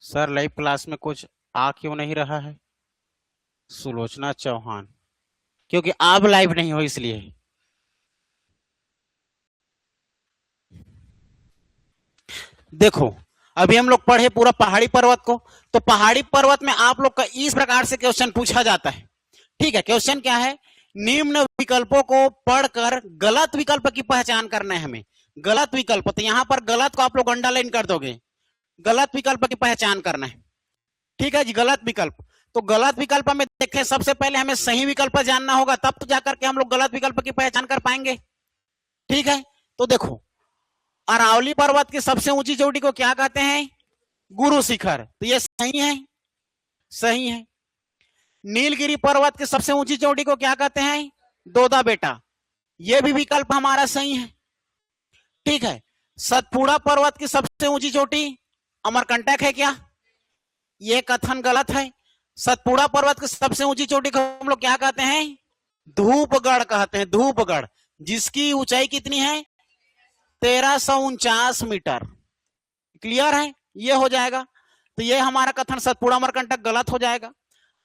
सर लाइव क्लास में कुछ आ क्यों नहीं रहा है? सुलोचना चौहान, क्योंकि आप लाइव नहीं हो इसलिए। देखो अभी हम लोग पढ़े पूरा पहाड़ी पर्वत को, तो पहाड़ी पर्वत में आप लोग का इस प्रकार से क्वेश्चन पूछा जाता है, ठीक है। क्वेश्चन क्या है? निम्न विकल्पों को पढ़कर गलत विकल्प की पहचान करना है हमें। गलत विकल्प, तो यहां पर गलत को आप लोग अंडरलाइन कर दोगे, गलत विकल्प की पहचान करना है, ठीक है जी। गलत विकल्प, तो गलत विकल्प में देखें, सबसे पहले हमें सही विकल्प जानना होगा, तब तो जाकर के हम लोग गलत विकल्प की पहचान कर पाएंगे, ठीक है। तो देखो अरावली पर्वत की सबसे ऊंची चोटी को क्या कहते हैं? गुरु शिखर, तो ये सही है, सही है। नीलगिरी पर्वत की सबसे ऊंची चोटी को क्या कहते हैं? दोदा बेटा, ये भी विकल्प हमारा सही है, ठीक है। सतपुड़ा पर्वत की सबसे ऊंची चोटी अमरकंटक है क्या? ये कथन गलत है। सतपुड़ा पर्वत की सबसे ऊंची चोटी को हम लोग क्या कहते हैं? धूपगढ़ कहते हैं, धूपगढ़, जिसकी ऊंचाई कितनी है? 1349 मीटर। क्लियर है? ये हो जाएगा, तो ये हमारा कथन सतपुड़ा अमरकंटक गलत हो जाएगा।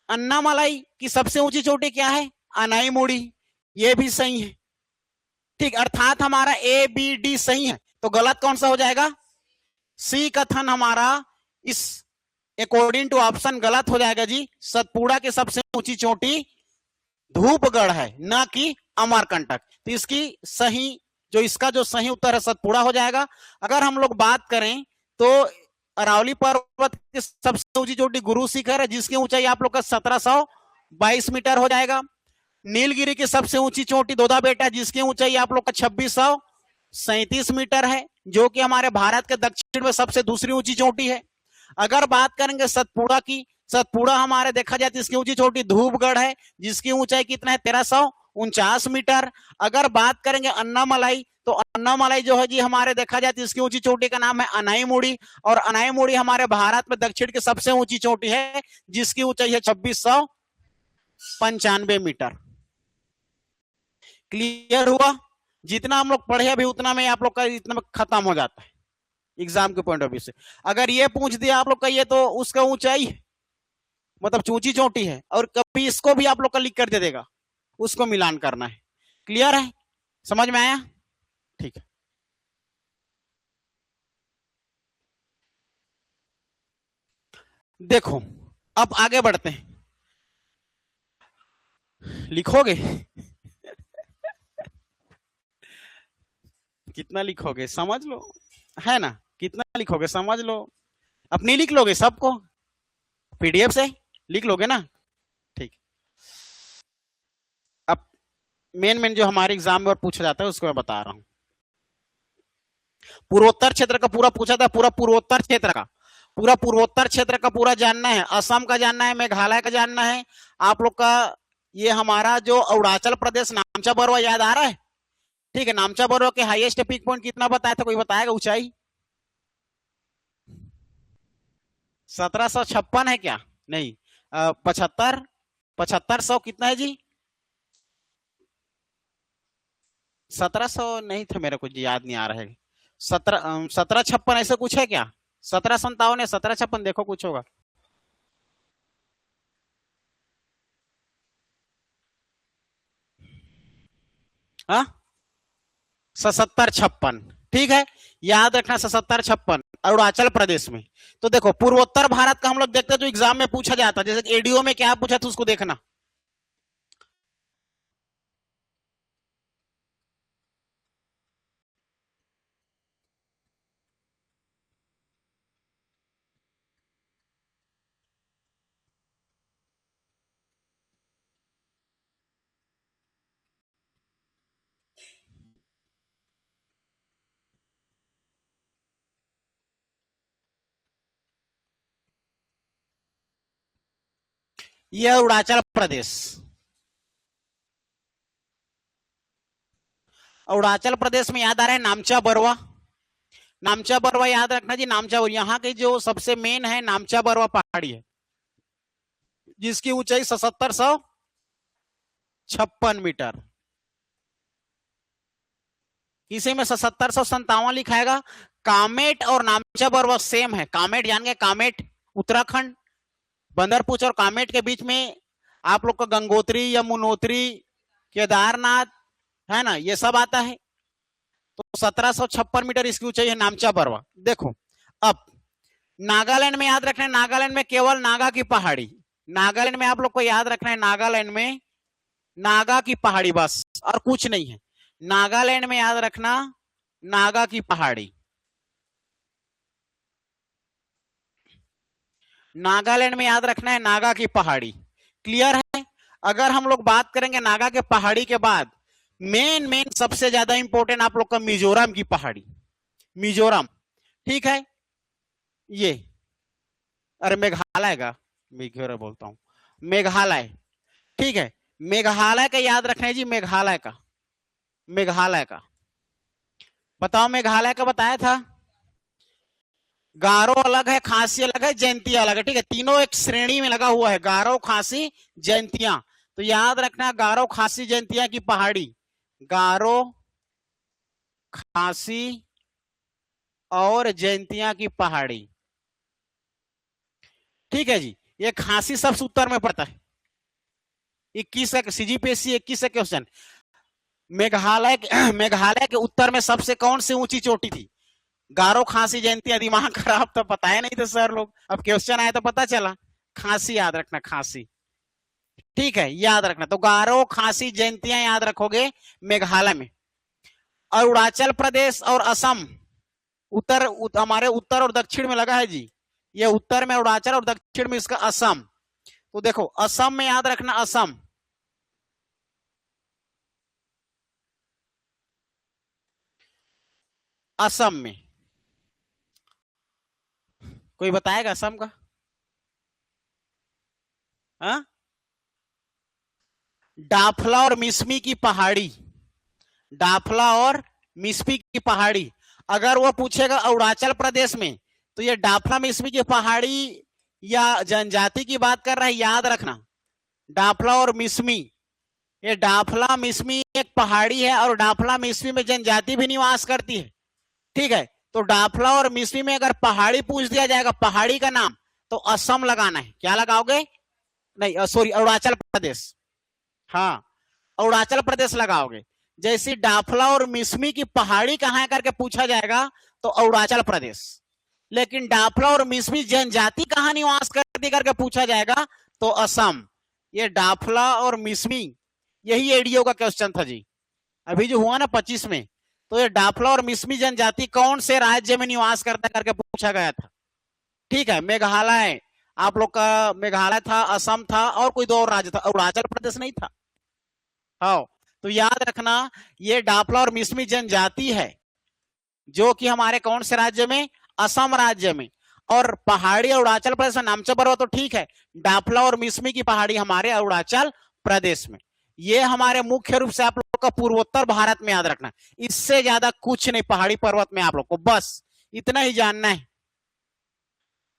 अन्नामलाई की सबसे ऊंची चोटी क्या है? अनाईमुड़ी, ये भी सही है, ठीक, अर्थात हमारा ए बी डी सही है, तो गलत कौन सा हो जाएगा? सी कथन हमारा इस अकॉर्डिंग टू ऑप्शन गलत हो जाएगा जी। सतपुड़ा की सबसे ऊंची चोटी धूपगढ़ है, ना कि अमरकंटक, तो इसकी सही जो इसका जो सही उत्तर है सतपुड़ा हो जाएगा। अगर हम लोग बात करें तो अरावली पर्वत की सबसे ऊंची चोटी गुरु शिखर है, जिसकी ऊंचाई आप लोग का 1722 मीटर हो जाएगा। नीलगिरी की सबसे ऊंची चोटी दोदा बेटा, जिसकी ऊंचाई आप लोग का 2637 मीटर है, जो कि हमारे भारत के दक्षिण में सबसे दूसरी ऊंची चोटी है। अगर बात करेंगे सतपुड़ा की, सतपुड़ा हमारे देखा जाए तो इसकी ऊंची चोटी धूपगढ़ है, जिसकी ऊंचाई कितना है 1349 मीटर। अगर बात करेंगे अन्नामलाई, तो अन्नामलाई जो है जी हमारे देखा जाए तो इसकी ऊंची चोटी का नाम है अनाईमुड़ी, और अनाईमुड़ी हमारे भारत में दक्षिण की सबसे ऊंची चोटी है, जिसकी ऊंचाई है 2695 मीटर। क्लियर हुआ? जितना हम लोग पढ़े अभी उतना में आप लोग का इतना में खत्म हो जाता है एग्जाम के पॉइंट ऑफ व्यू से। अगर ये पूछ दिया आप लोग का ये तो उसका ऊंचाई मतलब ऊंची चोटी है, और कभी इसको भी आप लोग का लिख कर दे देगा, उसको मिलान करना है। क्लियर है? समझ में आया? ठीक है। देखो अब आगे बढ़ते हैं। लिखोगे? कितना लिखोगे समझ लो, है ना? कितना लिखोगे समझ लो। अपनी लिख लोगे सबको, पीडीएफ से लिख लोगे ना? ठीक। अब मेन मेन जो हमारे एग्जाम में पूछा जाता है उसको मैं बता रहा हूं। पूर्वोत्तर क्षेत्र का पूरा पूछा था, पूरा पूर्वोत्तर क्षेत्र का, पूरा पूर्वोत्तर क्षेत्र का पूरा जानना है, असम का जानना है, मेघालय का जानना है आप लोग का। ये हमारा जो अरुणाचल प्रदेश नामचा बरवा याद आ रहा है? ठीक है, नामचा बरवा के हाईएस्ट पीक पॉइंट कितना बताया था, कोई बताएगा ऊंचाई? 1756 है क्या? नहीं, 75, 7500 कितना है जी? 1700 नहीं था, मेरे को याद नहीं आ रहा है। 1756 ऐसा कुछ है क्या? 1757 या 1756 देखो कुछ होगा। हाँ, 7756, ठीक है, याद रखना 7756 अरुणाचल प्रदेश में। तो देखो पूर्वोत्तर भारत का हम लोग देखते हैं जो एग्जाम में पूछा जाता है, जैसे एडीओ में क्या पूछा था उसको देखना। यह अरुणाचल प्रदेश, अरुणाचल प्रदेश में याद आ रहा है नामचा बरवा। नामचा बरवा याद रखना जी, नामचा बरवा यहाँ की जो सबसे मेन है नामचा बरवा पहाड़ी है, जिसकी ऊंचाई 7756 मीटर। इसी में 7757 लिखाएगा। कामेट और नामचा बरवा सेम है। कामेट जान गए? कामेट उत्तराखंड, बंदरपुर और कामेट के बीच में आप लोग का गंगोत्री या मुनोत्री, केदारनाथ, है ना, ये सब आता है। तो 1756 मीटर इसकी ऊंचाई है नामचा बरवा। देखो अब नागालैंड में याद रखना है, नागालैंड में केवल नागा की पहाड़ी, नागालैंड में आप लोग को याद रखना है, नागालैंड में नागा की पहाड़ी बस, और कुछ नहीं है। नागालैंड में याद रखना नागा की पहाड़ी, नागालैंड में याद रखना है नागा की पहाड़ी। क्लियर है? अगर हम लोग बात करेंगे नागा के पहाड़ी के बाद मेन मेन सबसे ज्यादा इंपॉर्टेंट आप लोग का मिजोरम की पहाड़ी, मिजोरम, ठीक है। ये अरे मेघालय का, मेघोर बोलता हूं, मेघालय, ठीक है। मेघालय का याद रखना है जी, मेघालय का, मेघालय का बताओ, मेघालय का बताया था। गारो अलग है, खासी अलग है, जयंतिया अलग है, ठीक है, तीनों एक श्रेणी में लगा हुआ है, गारो खासी जयंतिया। तो याद रखना गारो खासी जयंतिया की पहाड़ी, गारो खासी और जयंतिया की पहाड़ी, ठीक है जी। ये खासी सबसे उत्तर में पड़ता है। 21 का सीजीपीएससी 21 का क्वेश्चन। मेघालय मेघालय के उत्तर में सबसे कौन सी ऊंची चोटी थी? गारो खांसी जयंतिया। दिमाग खराब तो पता है नहीं तो सर लोग, अब क्वेश्चन आया तो पता चला। खांसी याद रखना, खांसी, ठीक है, याद रखना। तो गारो खांसी जयंतियां याद रखोगे मेघालय में। अरुणाचल प्रदेश और असम उत्तर हमारे उत्तर और दक्षिण में लगा है जी। ये उत्तर में अरुणाचल और दक्षिण में इसका असम। तो देखो असम में याद रखना, असम, असम में कोई बताएगा असम का? हाँ? डाफला और मिसमी की पहाड़ी, डाफला और मिसमी की पहाड़ी, अगर वो पूछेगा अरुणाचल प्रदेश में, तो ये डाफला मिसमी की पहाड़ी या जनजाति की बात कर रहा है, याद रखना। डाफला और मिसमी, ये डाफला मिसमी एक पहाड़ी है और डाफला मिसमी में जनजाति भी निवास करती है। ठीक है, तो डाफला और मिसमी में अगर पहाड़ी पूछ दिया जाएगा, पहाड़ी का नाम, तो असम लगाना है। क्या लगाओगे? नहीं सॉरी, अरुणाचल प्रदेश। हाँ, अरुणाचल प्रदेश लगाओगे। जैसे डाफला और मिसमी की पहाड़ी कहां है करके पूछा जाएगा, तो अरुणाचल प्रदेश। लेकिन डाफला और मिसमी जनजाति कहां निवास करती करके पूछा जाएगा, तो असम। ये डाफला और मिसमी, यही एडीओ का क्वेश्चन था जी, अभी जो हुआ ना 25 में। तो ये डाफला और मिसमी जनजाति कौन से राज्य में निवास करता करके पूछा गया था। ठीक है, मेघालय, आप लोग का मेघालय था, असम था, और कोई दो और राज्य था, अरुणाचल प्रदेश नहीं था। हाँ, तो याद रखना, ये डाफला और मिसमी जनजाति है जो कि हमारे कौन से राज्य में, असम राज्य में। और पहाड़ी अरुणाचल प्रदेश में, नामचा पर्वत तो ठीक है, डाफला और मिसमी की पहाड़ी हमारे अरुणाचल प्रदेश में। ये हमारे मुख्य रूप से आप लोग का पूर्वोत्तर भारत में याद रखना, इससे ज्यादा कुछ नहीं पहाड़ी पर्वत में आप लोग को, बस इतना ही जानना है।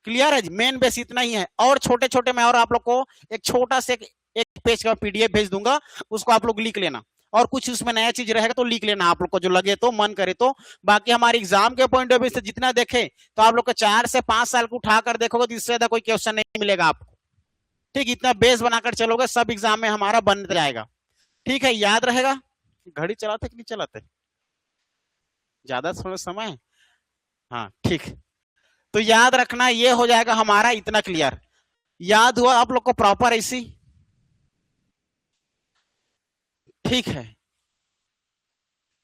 क्लियर है जी, मेन बेस इतना ही है। और छोटे छोटे मैं और आप लोग को एक छोटा से एक पेज का पीडीएफ भेज दूंगा, उसको आप लोग लिख लेना, और कुछ उसमें नया चीज रहेगा तो लिख लेना आप लोग को, जो लगे तो, मन करे तो। बाकी हमारे एग्जाम के पॉइंट ऑफ व्यू से जितना देखे, तो आप लोग को 4 से 5 साल को उठाकर देखोगे तो इससे ज्यादा कोई क्वेश्चन नहीं मिलेगा आपको। ठीक, इतना बेस बनाकर चलोगे, सब एग्जाम में हमारा बन जाएगा। ठीक है, याद रहेगा। घड़ी चलाते कि नहीं चलाते, ज्यादा समय है? हाँ ठीक, तो याद रखना, ये हो जाएगा हमारा इतना क्लियर। याद हुआ आप लोग को प्रॉपर ऐसी? ठीक है,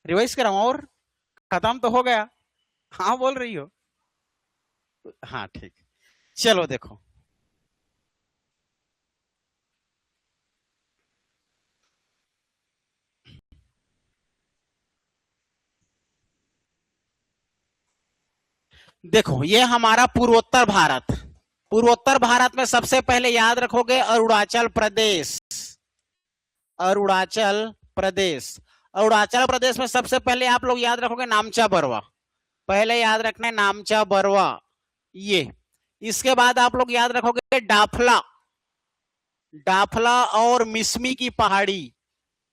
रिवाइज कराऊं और खत्म तो हो गया? हाँ बोल रही हो? हाँ ठीक, चलो देखो, देखो ये हमारा पूर्वोत्तर भारत, पूर्वोत्तर भारत में सबसे पहले याद रखोगे अरुणाचल प्रदेश, अरुणाचल प्रदेश। अरुणाचल प्रदेश में सबसे पहले आप लोग याद रखोगे नामचा बरवा, पहले याद रखना है नामचा बरवा ये। इसके बाद आप लोग याद रखोगे डाफला, डाफला और मिसमी की पहाड़ी,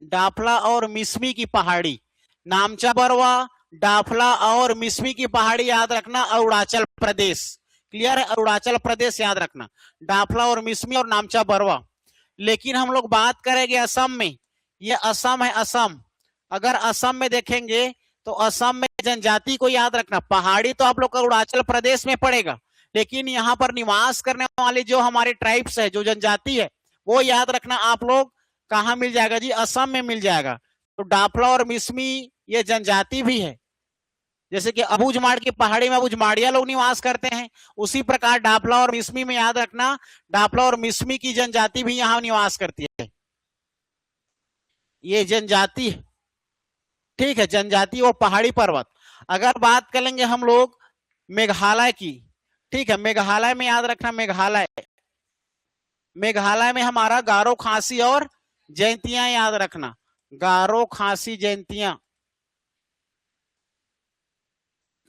डाफला और मिसमी की पहाड़ी, नामचा बरवा, डाफला और मिसमी की पहाड़ी याद रखना अरुणाचल प्रदेश। क्लियर है, अरुणाचल प्रदेश याद रखना, डाफला और मिसमी और नामचा बरवा। लेकिन हम लोग बात करेंगे असम में, ये असम है, असम। अगर असम में देखेंगे तो असम में जनजाति को याद रखना, पहाड़ी तो आप लोग का अरुणाचल प्रदेश में पड़ेगा, लेकिन यहाँ पर निवास करने वाले जो हमारे ट्राइब्स है, जो जनजाति है, वो याद रखना आप लोग कहाँ मिल जाएगा जी, असम में मिल जाएगा। तो डाफला और मिसमी ये जनजाति भी है, जैसे कि अबूझमाड़ की पहाड़ी में अबूझमाड़िया लोग निवास करते हैं, उसी प्रकार डाफला और मिसमी में याद रखना डाफला और मिसमी की जनजाति भी यहाँ निवास करती है, ये जनजाति। ठीक है, जनजाति और पहाड़ी पर्वत। अगर बात करेंगे हम लोग मेघालय की, ठीक है, मेघालय में याद रखना, मेघालय, मेघालय में हमारा गारो खासी और जयंतियां याद रखना, गारो खासी जयंतियां,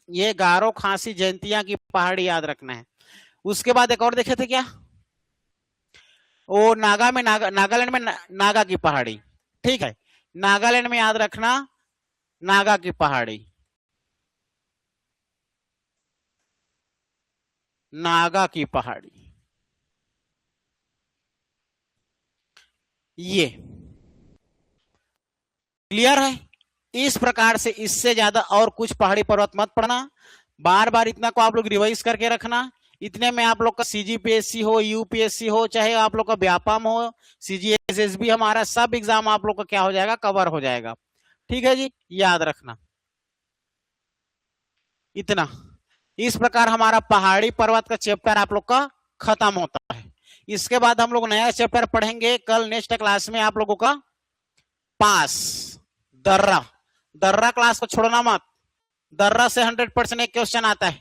ये गारो खासी जयंतियां की पहाड़ी याद रखना है। उसके बाद एक और देखे थे क्या, वो नागा में, नागालैंड में नागा की पहाड़ी। ठीक है, नागालैंड में याद रखना नागा की पहाड़ी, नागा की पहाड़ी, ये क्लियर है। इस प्रकार से, इससे ज्यादा और कुछ पहाड़ी पर्वत मत पढ़ना, बार बार इतना को आप लोग रिवाइज करके रखना। इतने में आप लोग का सीजीपीएससी हो, यूपीएससी हो, चाहे आप लोग का व्यापम हो, सीजीएसएसबी, हमारा सब एग्जाम आप लोग का क्या हो जाएगा, कवर हो जाएगा। ठीक है जी, याद रखना इतना। इस प्रकार हमारा पहाड़ी पर्वत का चैप्टर आप लोग का खत्म होता है। इसके बाद हम लोग नया चैप्टर पढ़ेंगे कल नेक्स्ट क्लास में आप लोगों का, पास, दर्रा। दर्रा क्लास को छोड़ना मत, दर्रा से 100% एक क्वेश्चन आता है।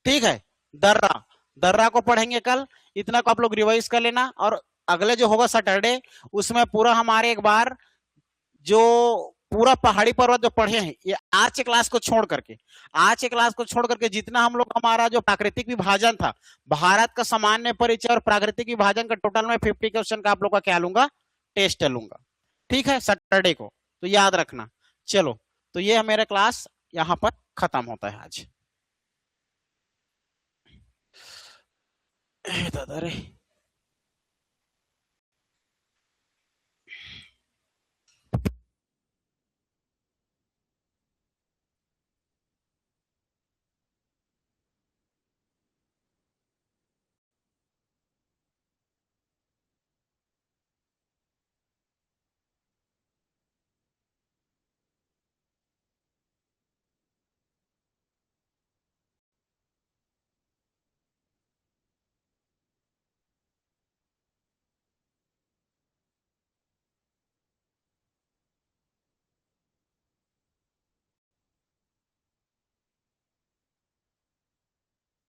ठीक है, दर्रा, दर्रा को पढ़ेंगे कल। इतना को आप लोग रिवाइज कर लेना, और अगले जो होगा सैटरडे उसमें पूरा हमारे एक बार जो पूरा पहाड़ी पर्वत जो पढ़े हैं, ये आज के क्लास को छोड़ करके, आज के क्लास को छोड़ करके जितना हम लोग हमारा जो प्राकृतिक विभाजन था, भारत का सामान्य परिचय और प्राकृतिक विभाजन का टोटल में 50 क्वेश्चन का आप लोग का क्या लूंगा, टेस्ट लूंगा। ठीक है, सैटरडे को, तो याद रखना। चलो, तो ये मेरा क्लास यहाँ पर खत्म होता है आज। दादा रे।